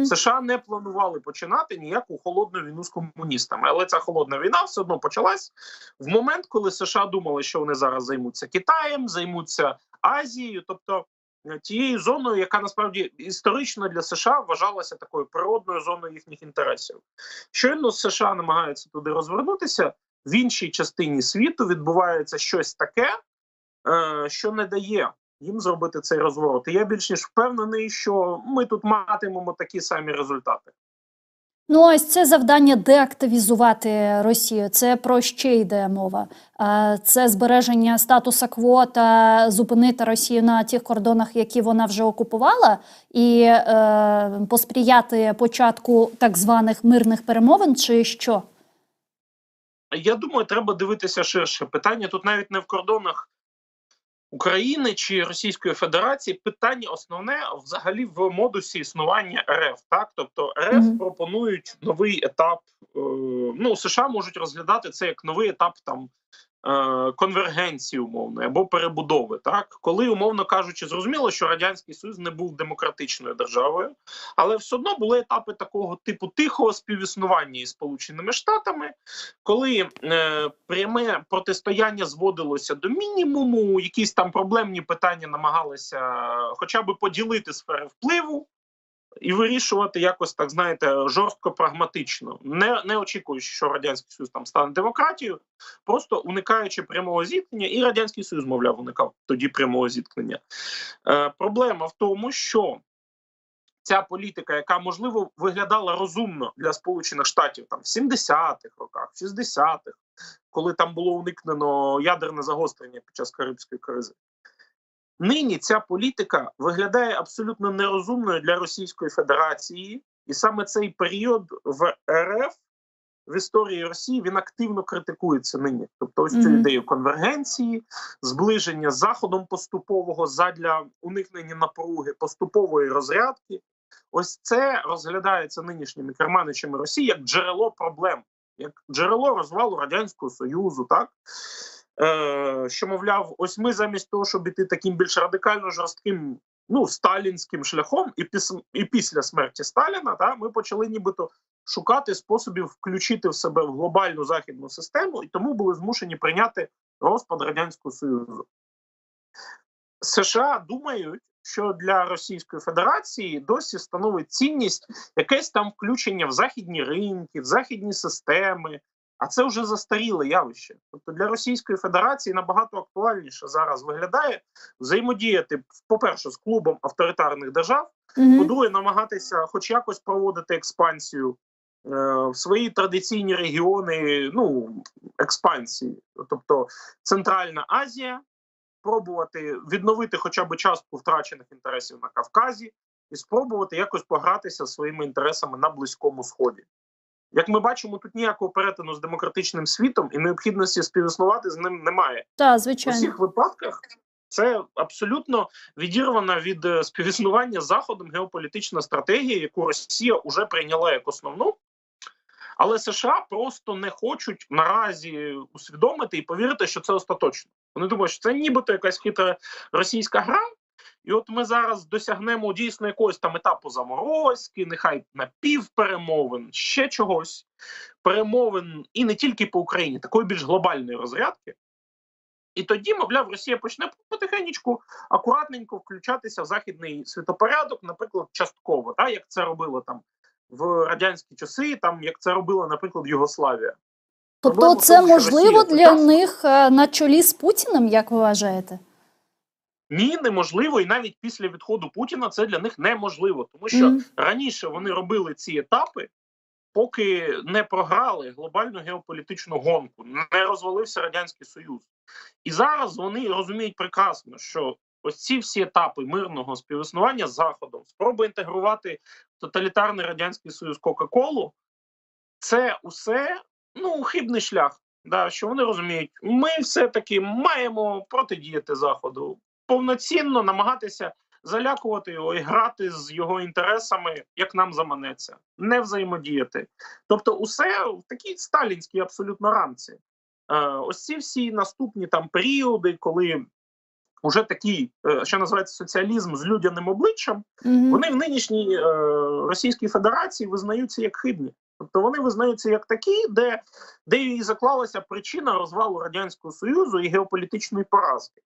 США не планували починати ніяку холодну війну з комуністами. Але ця холодна війна все одно почалась в момент, коли США думали, що вони зараз займуться Китаєм, займуться Азією, тобто тією зоною, яка насправді історично для США вважалася такою природною зоною їхніх інтересів. Щойно США намагаються туди розвернутися, в іншій частині світу відбувається щось таке, що не дає їм зробити цей розворот. І я більш ніж впевнений, що ми тут матимемо такі самі результати. Ну, ось це завдання деактивізувати Росію. Це про що йде мова? Це збереження статуса кво та зупинити Росію на тих кордонах, які вона вже окупувала, і посприяти початку так званих мирних перемовин, чи що? Я думаю, треба дивитися ширше. Питання тут навіть не в кордонах України чи Російської Федерації. Питання основне взагалі в модусі існування РФ. Так? Тобто РФ пропонують новий етап, США можуть розглядати це як новий етап там конвергенції умовної або перебудови, так, коли, умовно кажучи, зрозуміло, що Радянський Союз не був демократичною державою, але все одно були етапи такого типу тихого співіснування із Сполученими Штатами, коли пряме протистояння зводилося до мінімуму, якісь там проблемні питання намагалися хоча б поділити сфери впливу і вирішувати якось, так знаєте, жорстко прагматично, не очікуючи, що Радянський Союз там стане демократією, просто уникаючи прямого зіткнення, і Радянський Союз, мовляв, уникав тоді прямого зіткнення. Проблема в тому, що ця політика, яка, можливо, виглядала розумно для Сполучених Штатів там в 70-х роках, в 60-х, коли там було уникнено ядерне загострення під час Карибської кризи, нині ця політика виглядає абсолютно нерозумною для Російської Федерації, і саме цей період в РФ, в історії Росії, він активно критикується нині. Тобто ось цю ідею конвергенції, зближення з Заходом поступового задля уникнення напруги, поступової розрядки. Ось це розглядається нинішніми керманичами Росії як джерело проблем, як джерело розвалу Радянського Союзу, так? Що, мовляв, ось ми замість того, щоб іти таким більш радикально жорстким, сталінським шляхом, і після смерті Сталіна, ми почали нібито шукати способів включити в себе в глобальну західну систему, і тому були змушені прийняти розпад Радянського Союзу. США думають, що для Російської Федерації досі становить цінність якесь там включення в західні ринки, в західні системи, а це вже застаріле явище. Тобто для Російської Федерації набагато актуальніше зараз виглядає взаємодіяти, по-перше, з клубом авторитарних держав, по-друге, намагатися хоч якось проводити експансію в свої традиційні регіони, експансії. Тобто Центральна Азія, пробувати відновити хоча б частку втрачених інтересів на Кавказі і спробувати якось погратися своїми інтересами на Близькому Сході. Як ми бачимо, тут ніякого перетину з демократичним світом і необхідності співіснувати з ним немає. Так, звичайно. У всіх випадках це абсолютно відірвана від співіснування з Заходом геополітична стратегія, яку Росія вже прийняла як основну. Але США просто не хочуть наразі усвідомити і повірити, що це остаточно. Вони думають, що це нібито якась хитра російська гра, і от ми зараз досягнемо дійсно якогось там етапу заморозки, нехай напівперемовин, ще чогось, перемовин і не тільки по Україні, такої більш глобальної розрядки. І тоді, мовляв, Росія почне потихенечку, акуратненько включатися в західний світопорядок, наприклад, частково, як це робило там в радянські часи, як це робила, наприклад, Югославія. Тобто це можливо для них на чолі з Путіним, як ви вважаєте? Ні, неможливо, і навіть після відходу Путіна це для них неможливо, тому що раніше вони робили ці етапи, поки не програли глобальну геополітичну гонку, не розвалився Радянський Союз. І зараз вони розуміють прекрасно, що ось ці всі етапи мирного співіснування з Заходом, спроби інтегрувати тоталітарний Радянський Союз Кока-Колу, це усе, хибний шлях. Що вони розуміють, ми все-таки маємо протидіяти Заходу, повноцінно намагатися залякувати його і грати з його інтересами, як нам заманеться, не взаємодіяти. Тобто усе в такій сталінській абсолютно рамці. Ось ці всі наступні там періоди, коли уже такий, що називається, соціалізм з людяним обличчям, вони в нинішній Російській Федерації визнаються як хибні. Тобто вони визнаються як такі, де і заклалася причина розвалу Радянського Союзу і геополітичної поразки.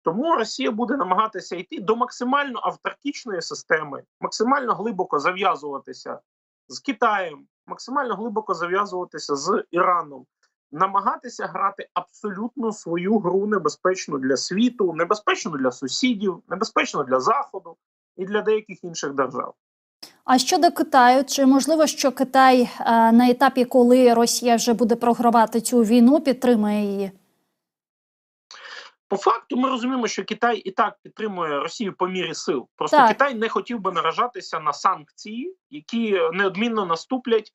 Тому Росія буде намагатися йти до максимально автаркічної системи, максимально глибоко зав'язуватися з Китаєм, максимально глибоко зав'язуватися з Іраном, намагатися грати абсолютно свою гру, небезпечну для світу, небезпечну для сусідів, небезпечну для Заходу і для деяких інших держав. А щодо Китаю, чи можливо, що Китай на етапі, коли Росія вже буде програвати цю війну, підтримує її? По факту ми розуміємо, що Китай і так підтримує Росію по мірі сил. Просто Так. Китай не хотів би наражатися на санкції, які неодмінно наступлять,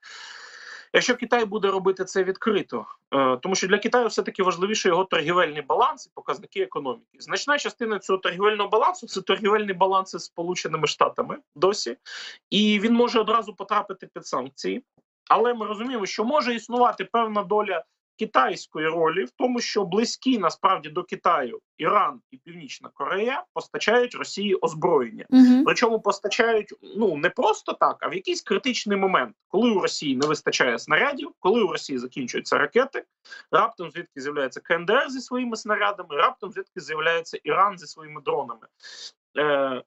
якщо Китай буде робити це відкрито. Тому що для Китаю все-таки важливіше його торгівельний баланс і показники економіки. Значна частина цього торгівельного балансу – це торгівельний баланс із Сполученими Штатами досі. І він може одразу потрапити під санкції. Але ми розуміємо, що може існувати певна доля китайської ролі в тому, що близькі насправді до Китаю Іран і Північна Корея постачають Росії озброєння. Причому постачають не просто так, а в якийсь критичний момент, коли у Росії не вистачає снарядів, коли у Росії закінчуються ракети, раптом звідки з'являється КНДР зі своїми снарядами, раптом звідки з'являється Іран зі своїми дронами.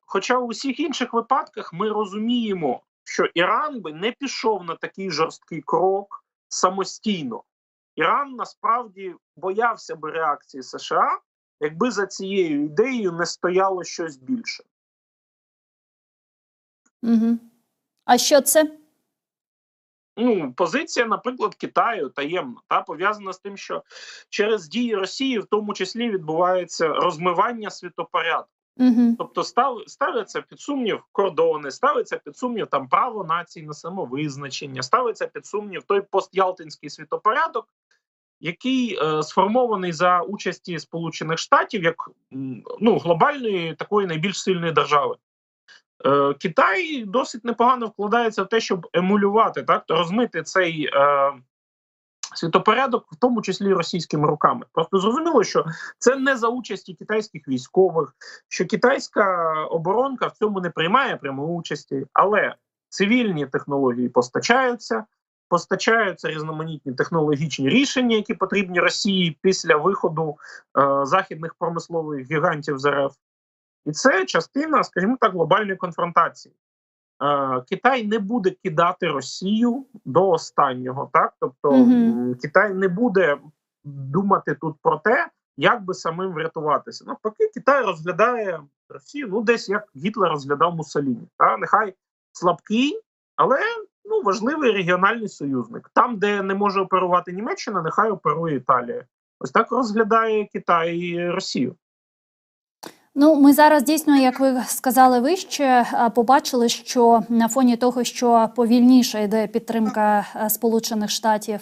Хоча у всіх інших випадках ми розуміємо, що Іран би не пішов на такий жорсткий крок самостійно. Іран насправді боявся би реакції США, якби за цією ідеєю не стояло щось більше. А що це? Позиція, наприклад, Китаю таємна, пов'язана з тим, що через дії Росії в тому числі відбувається розмивання світопорядку. Тобто ставляться під сумнів кордони, ставиться під сумнів право націй на самовизначення, ставиться під сумнів той постялтинський світопорядок, який сформований за участі Сполучених Штатів як глобальної такої найбільш сильної держави. Китай досить непогано вкладається в те, щоб емулювати, розмити цей світопорядок, в тому числі російськими руками. Просто зрозуміло, що це не за участі китайських військових, що китайська оборонка в цьому не приймає прямої участі, але цивільні технології постачаються різноманітні технологічні рішення, які потрібні Росії після виходу західних промислових гігантів з РФ. І це частина, скажімо так, глобальної конфронтації. Китай не буде кидати Росію до останнього, тобто Китай не буде думати тут про те, як би самим врятуватися. Навпаки, Китай розглядає Росію, десь як Гітлер розглядав Муссоліні. Нехай слабкий, але важливий регіональний союзник. Там, де не може оперувати Німеччина, нехай оперує Італія. Ось так розглядає Китай і Росію. Ми зараз дійсно, як ви сказали вище, побачили, що на фоні того, що повільніше йде підтримка Сполучених Штатів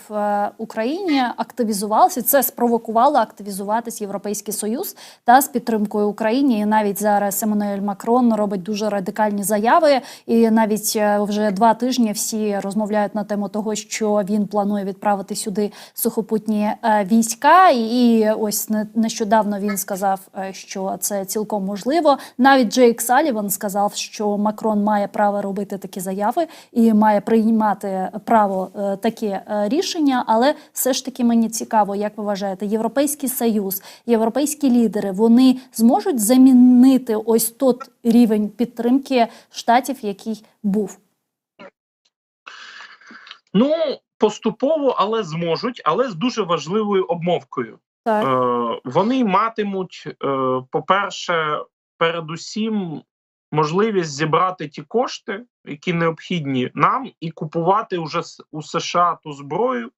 Україні, активізувалося, це спровокувало активізуватись Європейський Союз з підтримкою України. І навіть зараз Еммануель Макрон робить дуже радикальні заяви, і навіть вже 2 тижні всі розмовляють на тему того, що він планує відправити сюди сухопутні війська. І ось нещодавно він сказав, що це цілком можливо. Навіть Джейк Саліван сказав, що Макрон має право робити такі заяви і має приймати право такі рішення, але все ж таки мені цікаво, як ви вважаєте, Європейський Союз, європейські лідери, вони зможуть замінити ось той рівень підтримки Штатів, який був? Поступово, але зможуть, але з дуже важливою обмовкою. Вони матимуть, по-перше, передусім можливість зібрати ті кошти, які необхідні нам, і купувати вже у США ту зброю,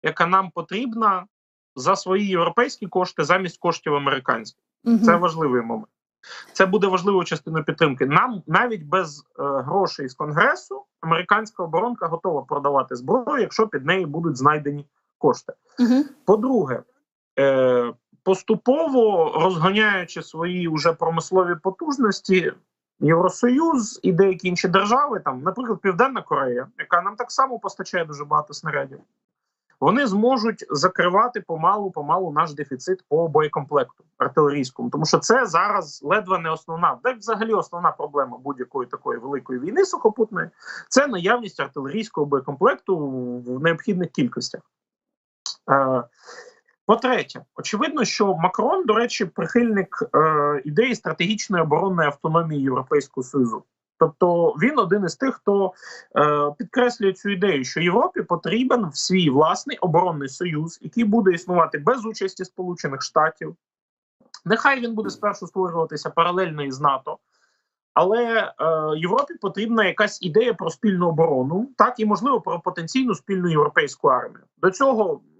яка нам потрібна за свої європейські кошти замість коштів американських. Це важливий момент. Це буде важливою частиною підтримки. Нам навіть без грошей з Конгресу американська оборонка готова продавати зброю, якщо під неї будуть знайдені кошти. По-друге, поступово розганяючи свої вже промислові потужності, Євросоюз і деякі інші держави, наприклад, Південна Корея, яка нам так само постачає дуже багато снарядів, вони зможуть закривати помалу наш дефіцит по боєкомплекту артилерійському. Тому що це зараз ледве не основна, взагалі основна проблема будь-якої такої великої війни сухопутної – це наявність артилерійського боєкомплекту в необхідних кількостях. По-третє, очевидно, що Макрон, до речі, прихильник ідеї стратегічної оборонної автономії Європейського Союзу. Тобто він один із тих, хто підкреслює цю ідею, що Європі потрібен свій власний оборонний союз, який буде існувати без участі Сполучених Штатів. Нехай він буде спершу створюватися паралельно із НАТО, але Європі потрібна якась ідея про спільну оборону, так і, можливо, про потенційну спільну європейську армію.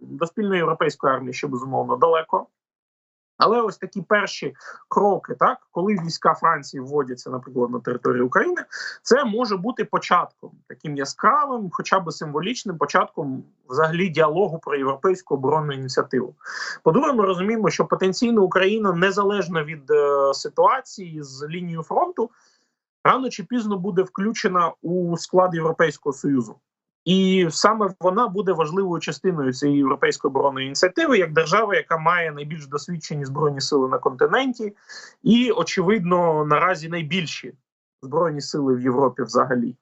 До спільної європейської армії ще, безумовно, далеко. Але ось такі перші кроки, так, коли війська Франції вводяться, наприклад, на територію України, це може бути початком, таким яскравим, хоча б символічним початком взагалі діалогу про європейську оборонну ініціативу. По-друге, ми розуміємо, що потенційно Україна, незалежно від ситуації з лінією фронту, рано чи пізно буде включена у склад Європейського Союзу. І саме вона буде важливою частиною цієї європейської оборонної ініціативи, як держава, яка має найбільш досвідчені збройні сили на континенті і, очевидно, наразі найбільші збройні сили в Європі взагалі.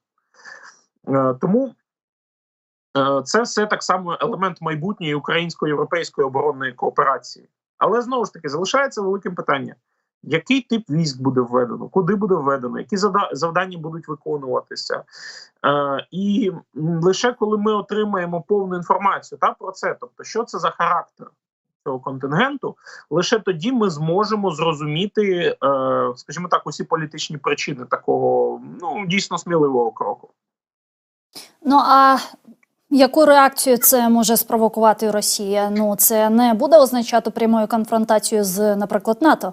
Тому це все так само елемент майбутньої українсько-європейської оборонної кооперації. Але, знову ж таки, залишається великим питання. Який тип військ буде введено, куди буде введено, які завдання будуть виконуватися. І лише коли ми отримаємо повну інформацію про це, тобто що це за характер цього контингенту, лише тоді ми зможемо зрозуміти, скажімо так, усі політичні причини такого дійсно сміливого кроку. Ну, а яку реакцію це може спровокувати Росія? Ну, це не буде означати прямою конфронтацію з, наприклад, НАТО?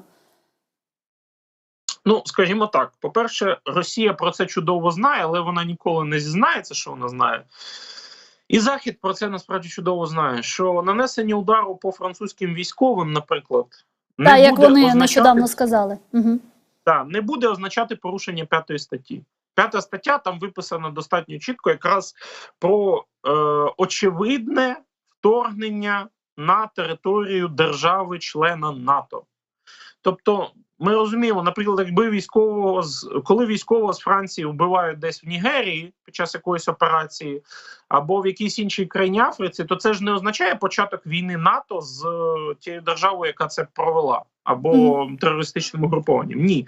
Ну, скажімо так, по-перше, Росія про це чудово знає, але вона ніколи не зізнається, що вона знає. І Захід про це насправді чудово знає, що нанесення удару по французьким військовим, наприклад, як вони нещодавно сказали. Угу. Не буде означати порушення 5 статті. 5 стаття там виписана достатньо чітко якраз про очевидне вторгнення на територію держави-члена НАТО. Тобто, ми розуміємо, наприклад, якби коли військового з Франції вбивають десь в Нігерії під час якоїсь операції або в якійсь іншій країні Африці, то це ж не означає початок війни НАТО з тією державою, яка це провела, або терористичним угрупованням. Ні.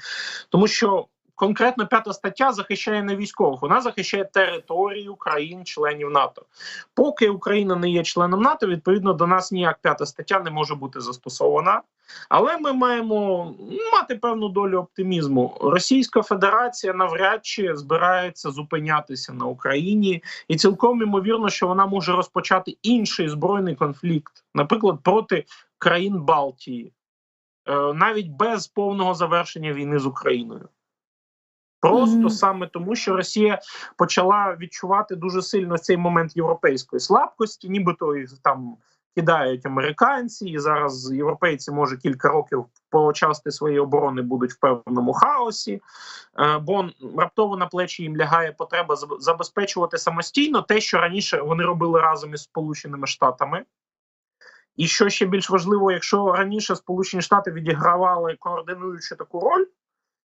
Тому що конкретно 5 стаття захищає не військових, вона захищає територію країн-членів НАТО. Поки Україна не є членом НАТО, відповідно до нас ніяк 5 стаття не може бути застосована. Але ми маємо мати певну долю оптимізму. Російська Федерація навряд чи збирається зупинятися на Україні. І цілком ймовірно, що вона може розпочати інший збройний конфлікт, наприклад, проти країн Балтії, навіть без повного завершення війни з Україною. Просто саме тому, що Росія почала відчувати дуже сильно цей момент європейської слабкості, нібито їх там кидають американці, і зараз європейці, може, кілька років по части своєї оборони будуть в певному хаосі, бо раптово на плечі їм лягає потреба забезпечувати самостійно те, що раніше вони робили разом із Сполученими Штатами. І що ще більш важливо, якщо раніше Сполучені Штати відігравали координуючу таку роль,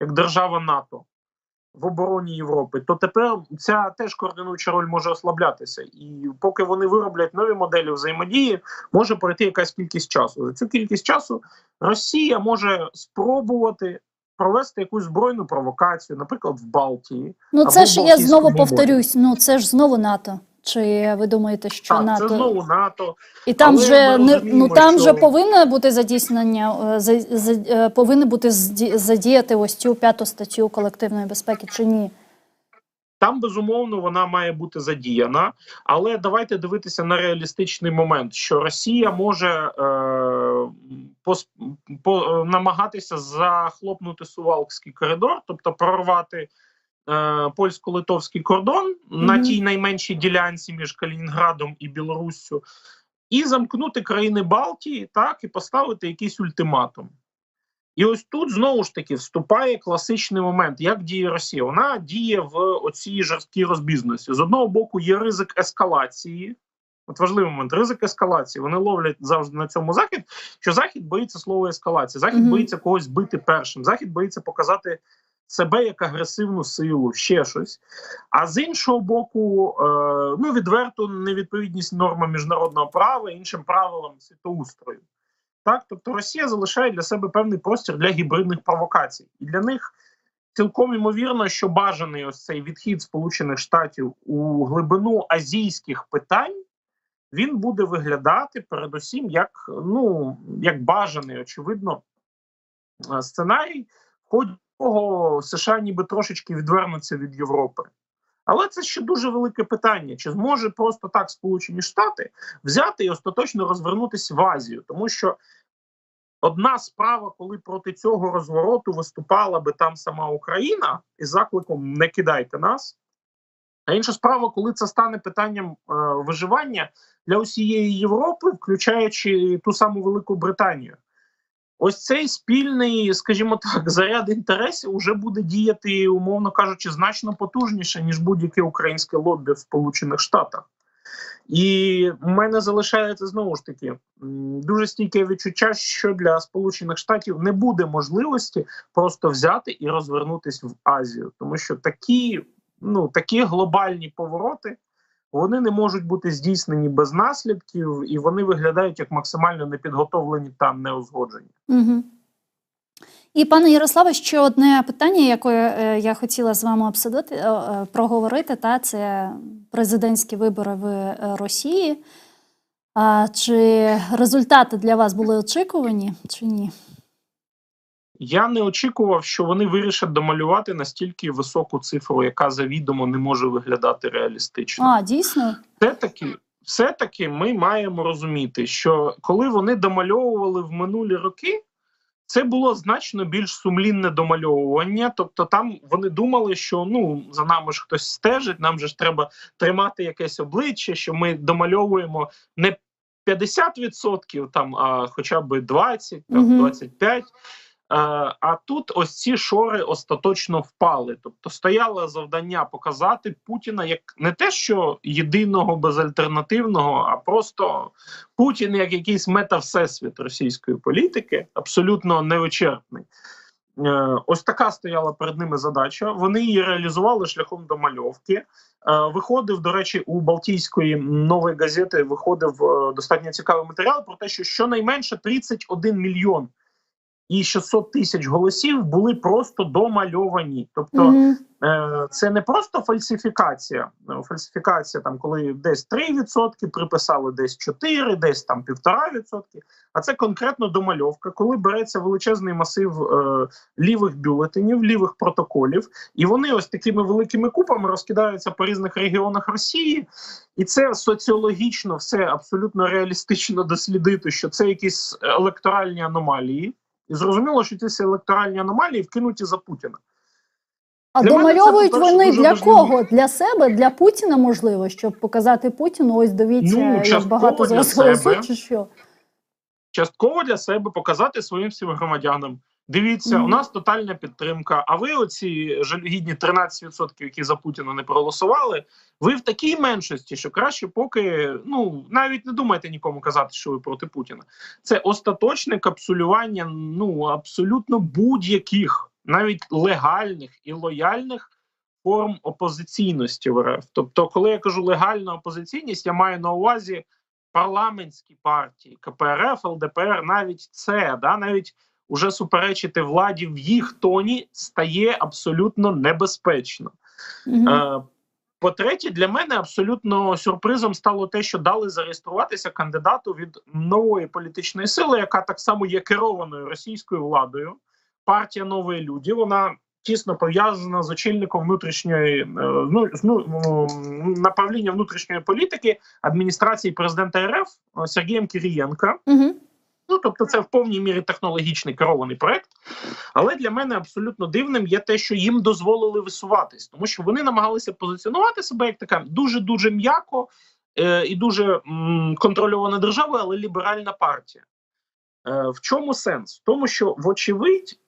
як держава НАТО, в обороні Європи, то тепер ця теж координуюча роль може ослаблятися. І поки вони вироблять нові моделі взаємодії, може пройти якась кількість часу. За цю кількість часу Росія може спробувати провести якусь збройну провокацію, наприклад, в Балтії. Ну це ж, я знову повторюсь, це ж знову НАТО. Чи ви думаєте, що так, НАТО... це знову НАТО. І там же повинно бути задійснення, повинні бути задіяти ось цю 5 статтю колективної безпеки, чи ні? Там, безумовно, вона має бути задіяна, але давайте дивитися на реалістичний момент, що Росія може намагатися захлопнути Сувалкський коридор, тобто прорвати польсько-литовський кордон на тій найменшій ділянці між Калінінградом і Білоруссю, і замкнути країни Балтії, так, і поставити якийсь ультиматум. І ось тут, знову ж таки, вступає класичний момент, як діє Росія. Вона діє в оцій жорсткій розбіжності. З одного боку є ризик ескалації, от важливий момент, ризик ескалації. Вони ловлять завжди на цьому Захід, що Захід боїться слова ескалація, Захід боїться когось бити першим, Захід боїться показати себе як агресивну силу, ще щось. А з іншого боку, відверту невідповідність нормам міжнародного права, іншим правилам світоустрою. Так? Тобто Росія залишає для себе певний простір для гібридних провокацій. І для них цілком ймовірно, що бажаний ось цей відхід Сполучених Штатів у глибину азійських питань, він буде виглядати передусім як бажаний, очевидно, сценарій, в ході якого США ніби трошечки відвернуться від Європи. Але це ще дуже велике питання, чи зможе просто так Сполучені Штати взяти і остаточно розвернутися в Азію, тому що одна справа, коли проти цього розвороту виступала би там сама Україна із закликом «не кидайте нас», а інша справа, коли це стане питанням виживання для усієї Європи, включаючи ту саму Велику Британію. Ось цей спільний, скажімо так, заряд інтересів уже буде діяти, умовно кажучи, значно потужніше, ніж будь-яке українське лоббі в Сполучених Штатах. І в мене залишається, знову ж таки, дуже стійке відчуття, що для Сполучених Штатів не буде можливості просто взяти і розвернутися в Азію. Тому що такі глобальні повороти, вони не можуть бути здійснені без наслідків, і вони виглядають як максимально непідготовлені та неузгоджені. Угу. І, пане Ярославе, ще одне питання, яке я хотіла з вами проговорити, це президентські вибори в Росії. Чи результати для вас були очікувані, чи ні? Я не очікував, що вони вирішать домалювати настільки високу цифру, яка завідомо не може виглядати реалістично. Дійсно? Все-таки ми маємо розуміти, що коли вони домальовували в минулі роки, це було значно більш сумлінне домальовування. Тобто там вони думали, що за нами ж хтось стежить, нам же ж треба тримати якесь обличчя, що ми домальовуємо не 50%, а хоча б 20%, 25%. А тут ось ці шори остаточно впали. Тобто стояло завдання показати Путіна як не те, що єдиного безальтернативного, а просто Путін як якийсь мета-всесвіт російської політики, абсолютно невичерпний. Ось така стояла перед ними задача. Вони її реалізували шляхом домальовки. Виходив, до речі, у Балтійської нової газети виходив достатньо цікавий матеріал про те, що щонайменше 31 мільйон і 600 тисяч голосів були просто домальовані. Тобто це не просто фальсифікація. Фальсифікація, коли десь 3% приписали, десь 4%, десь 1,5%. А це конкретно домальовка, коли береться величезний масив лівих бюлетенів, лівих протоколів, і вони ось такими великими купами розкидаються по різних регіонах Росії. І це соціологічно все абсолютно реалістично дослідити, що це якісь електоральні аномалії. І зрозуміло, що ці електоральні аномалії вкинуті за Путіна. А домальовують вони для кого? Для себе? Для Путіна, можливо? Щоб показати Путіну, ось дивіться, як багато з вас голосують, чи що? Частково для себе, показати своїм всім громадянам. Дивіться, у нас тотальна підтримка, а ви оці жалюгідні 13%, які за Путіна не проголосували, ви в такій меншості, що краще поки, навіть не думайте нікому казати, що ви проти Путіна. Це остаточне капсулювання, абсолютно будь-яких, навіть легальних і лояльних форм опозиційності в РФ. Тобто, коли я кажу легальна опозиційність, я маю на увазі парламентські партії, КПРФ, ЛДПР, навіть це, навіть уже суперечити владі в їх тоні стає абсолютно небезпечно. По-третє, для мене абсолютно сюрпризом стало те, що дали зареєструватися кандидату від нової політичної сили, яка так само є керованою російською владою. Партія «Нові люди», вона тісно пов'язана з очільником направління внутрішньої політики адміністрації президента РФ Сергієм Кирієнко. Тобто це в повній мірі технологічний керований проект. Але для мене абсолютно дивним є те, що їм дозволили висуватись. Тому що вони намагалися позиціонувати себе як така дуже-дуже м'яко і дуже контрольована держава, але ліберальна партія. В чому сенс? В тому, що, вочевидь,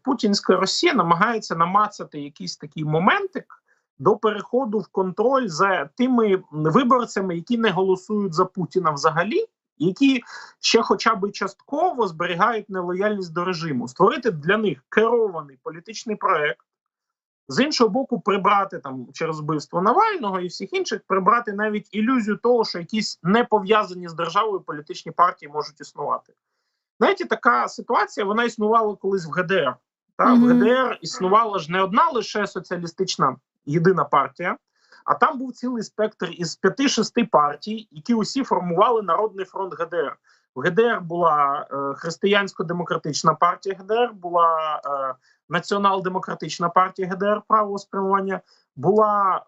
путінська Росія намагається намацати якийсь такий моментик до переходу в контроль за тими виборцями, які не голосують за Путіна взагалі, які ще хоча б частково зберігають нелояльність до режиму. Створити для них керований політичний проект, з іншого боку прибрати через вбивство Навального і всіх інших, прибрати навіть ілюзію того, що якісь не пов'язані з державою політичні партії можуть існувати. Знаєте, така ситуація, вона існувала колись в ГДР. Та в ГДР існувала ж не одна лише соціалістична єдина партія, а там був цілий спектр із 5-6 партій, які усі формували Народний фронт ГДР. В ГДР була Християнсько-демократична партія ГДР, була Націонал-демократична партія ГДР правого спрямування, була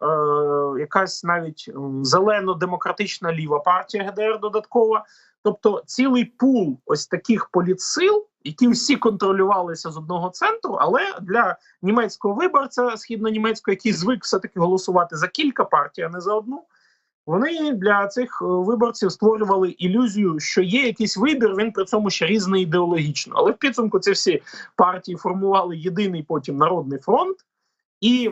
якась навіть зелено-демократична ліва партія ГДР додаткова. Тобто цілий пул ось таких політсил, які всі контролювалися з одного центру, але для німецького виборця східно-німецького, який звик все-таки голосувати за кілька партій, а не за одну, вони для цих виборців створювали ілюзію, що є якийсь вибір, він при цьому ще різний ідеологічно. Але в підсумку ці всі партії формували єдиний потім Народний фронт і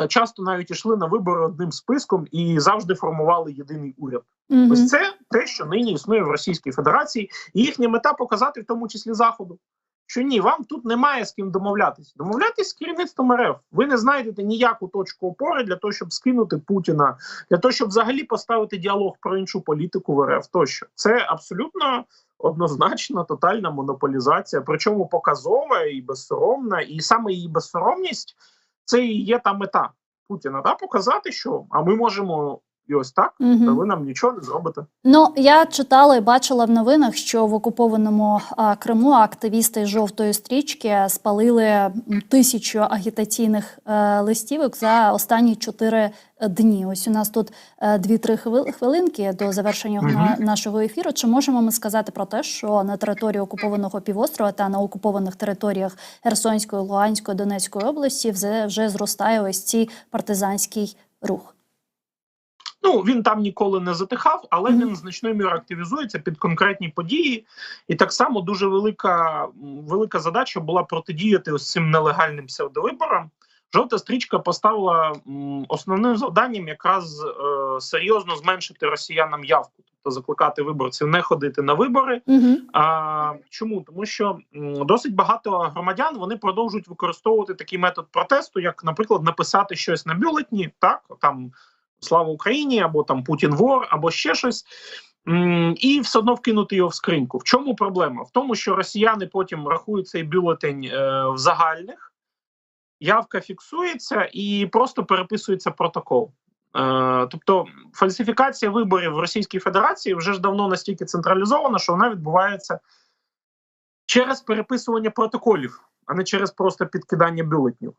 часто навіть йшли на вибори одним списком і завжди формували єдиний уряд. Ось це те, що нині існує в Російській Федерації, і їхня мета показати в тому числі Заходу, що ні, вам тут немає з ким домовлятися. Домовлятись з керівництвом РФ. Ви не знайдете ніяку точку опори для того, щоб скинути Путіна, для того, щоб взагалі поставити діалог про іншу політику в РФ тощо. Це абсолютно однозначно тотальна монополізація, причому показова і безсоромна, і саме її безсоромність – це і є та мета Путіна, да? Показати, що а ми можемо і ось так, та ви нам нічого не зробите. Ну, я читала і бачила в новинах, що в окупованому Криму активісти «Жовтої стрічки» спалили 1000 агітаційних листівок за останні 4 дні. Ось у нас тут 2-3 хвилинки до завершення нашого ефіру. Чи можемо ми сказати про те, що на території окупованого півострова та на окупованих територіях Херсонської, Луганської, Донецької області вже зростає ось цей партизанський рух? Ну, він там ніколи не затихав, але він значною мірою активізується під конкретні події. І так само дуже велика задача була протидіяти ось цим нелегальним псевдовиборам. Жовта стрічка поставила основним завданням якраз серйозно зменшити росіянам явку, тобто закликати виборців не ходити на вибори. Чому? Тому що досить багато громадян, вони продовжують використовувати такий метод протесту, як, наприклад, написати щось на бюлетні, так, там «Слава Україні», або там «Путін вор», або ще щось, і все одно вкинути його в скриньку. В чому проблема? В тому, що росіяни потім рахують цей бюлетень в загальних, явка фіксується і просто переписується протокол. Тобто фальсифікація виборів в Російській Федерації вже ж давно настільки централізована, що вона відбувається через переписування протоколів, а не через просто підкидання бюлетнів.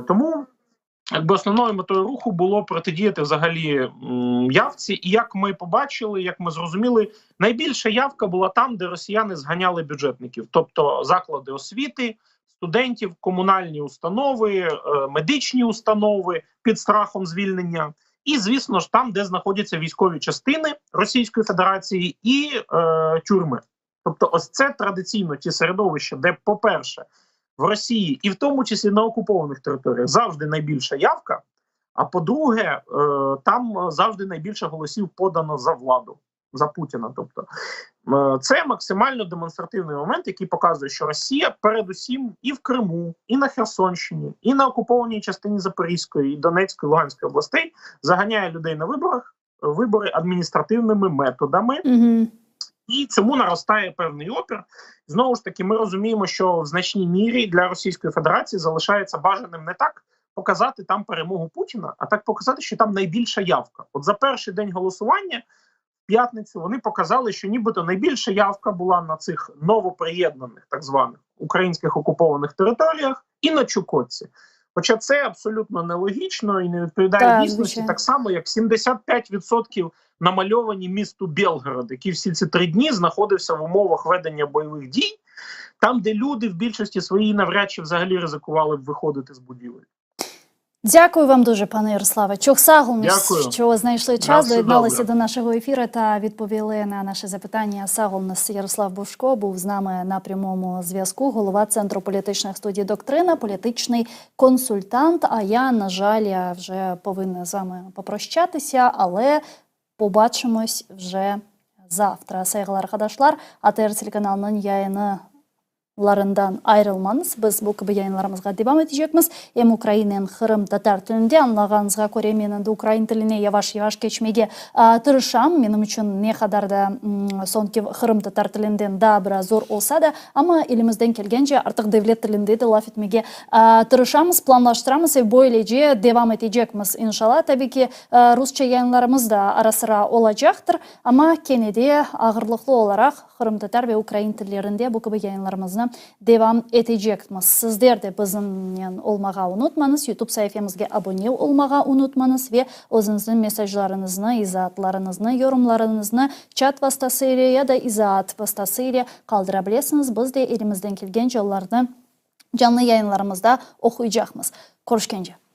Тому якби основною метою руху було протидіяти взагалі явці. І як ми побачили, як ми зрозуміли, найбільша явка була там, де росіяни зганяли бюджетників. Тобто заклади освіти, студентів, комунальні установи, медичні установи під страхом звільнення. І, звісно ж, там, де знаходяться військові частини Російської Федерації і тюрми. Тобто ось це традиційно ті середовища, де, по-перше, в Росії, і в тому числі на окупованих територіях, завжди найбільша явка, а по-друге, там завжди найбільше голосів подано за владу, за Путіна. Тобто це максимально демонстративний момент, який показує, що Росія передусім і в Криму, і на Херсонщині, і на окупованій частині Запорізької, і Донецької, Луганської областей заганяє людей на вибори адміністративними методами. І цьому наростає певний опір. Знову ж таки, ми розуміємо, що в значній мірі для Російської Федерації залишається бажаним не так показати там перемогу Путіна, а так показати, що там найбільша явка. От за перший день голосування, в п'ятницю, вони показали, що нібито найбільша явка була на цих новоприєднаних, так званих, українських окупованих територіях і на Чукотці. Хоча це абсолютно нелогічно і не відповідає дійсності, так само, як 75% намальовані місту Белгород, який всі ці 3 дні знаходився в умовах ведення бойових дій, там, де люди в більшості своїй навряд чи взагалі ризикували б виходити з будівель. Дякую вам дуже, пане Ярославе. Чохсагум, що знайшли час, доєдналися до нашого ефіру та відповіли на наші запитання. Сагумнес Ярослав Бушко був з нами на прямому зв'язку, голова Центру політичних студій «Доктрина», політичний консультант. А я, на жаль, вже повинна з вами попрощатися, але побачимось вже завтра. Сейгал Аркадашлар, АТР телеканал Нон Яйна larından ayrılmanız. Biz bu gibi yayınlarımızga devam edecekmiz. Hem Ukrayna'nın Kırım tatar tilinde anlağınızga göre menin de Ukrayn tiline yavaş geçmege tırışam. Benim için ne kadar da sonki Kırım tatar tilinden daha biraz zor olsa da ama elimizden gelgence artık devlet tilinde de laf etmege tırışamız, planlaştıramız ve böylece devam edecekmiz inşallah. Tabii ki Rusça yayınlarımız da ara sıra olacaktır ama gene de ağırlıklı olarak Kırım tatar ve Ukrayn tillerinde bu gibi yayınlarımızı devam edecekmiz. Sizler de bizimle olmağa unutmanız, YouTube sayfamızga abone olmağa unutmanız ve o'zingizning mesajlarınızı, izohatlarınızı, yorumlarınızı chat vasıtasıyla ya da izohat vasıtasıyla kaldırabilirsiniz. Biz de elimizden kelgan yollarni canlı yayınlarımızda okuyacağımız. Görüşkence.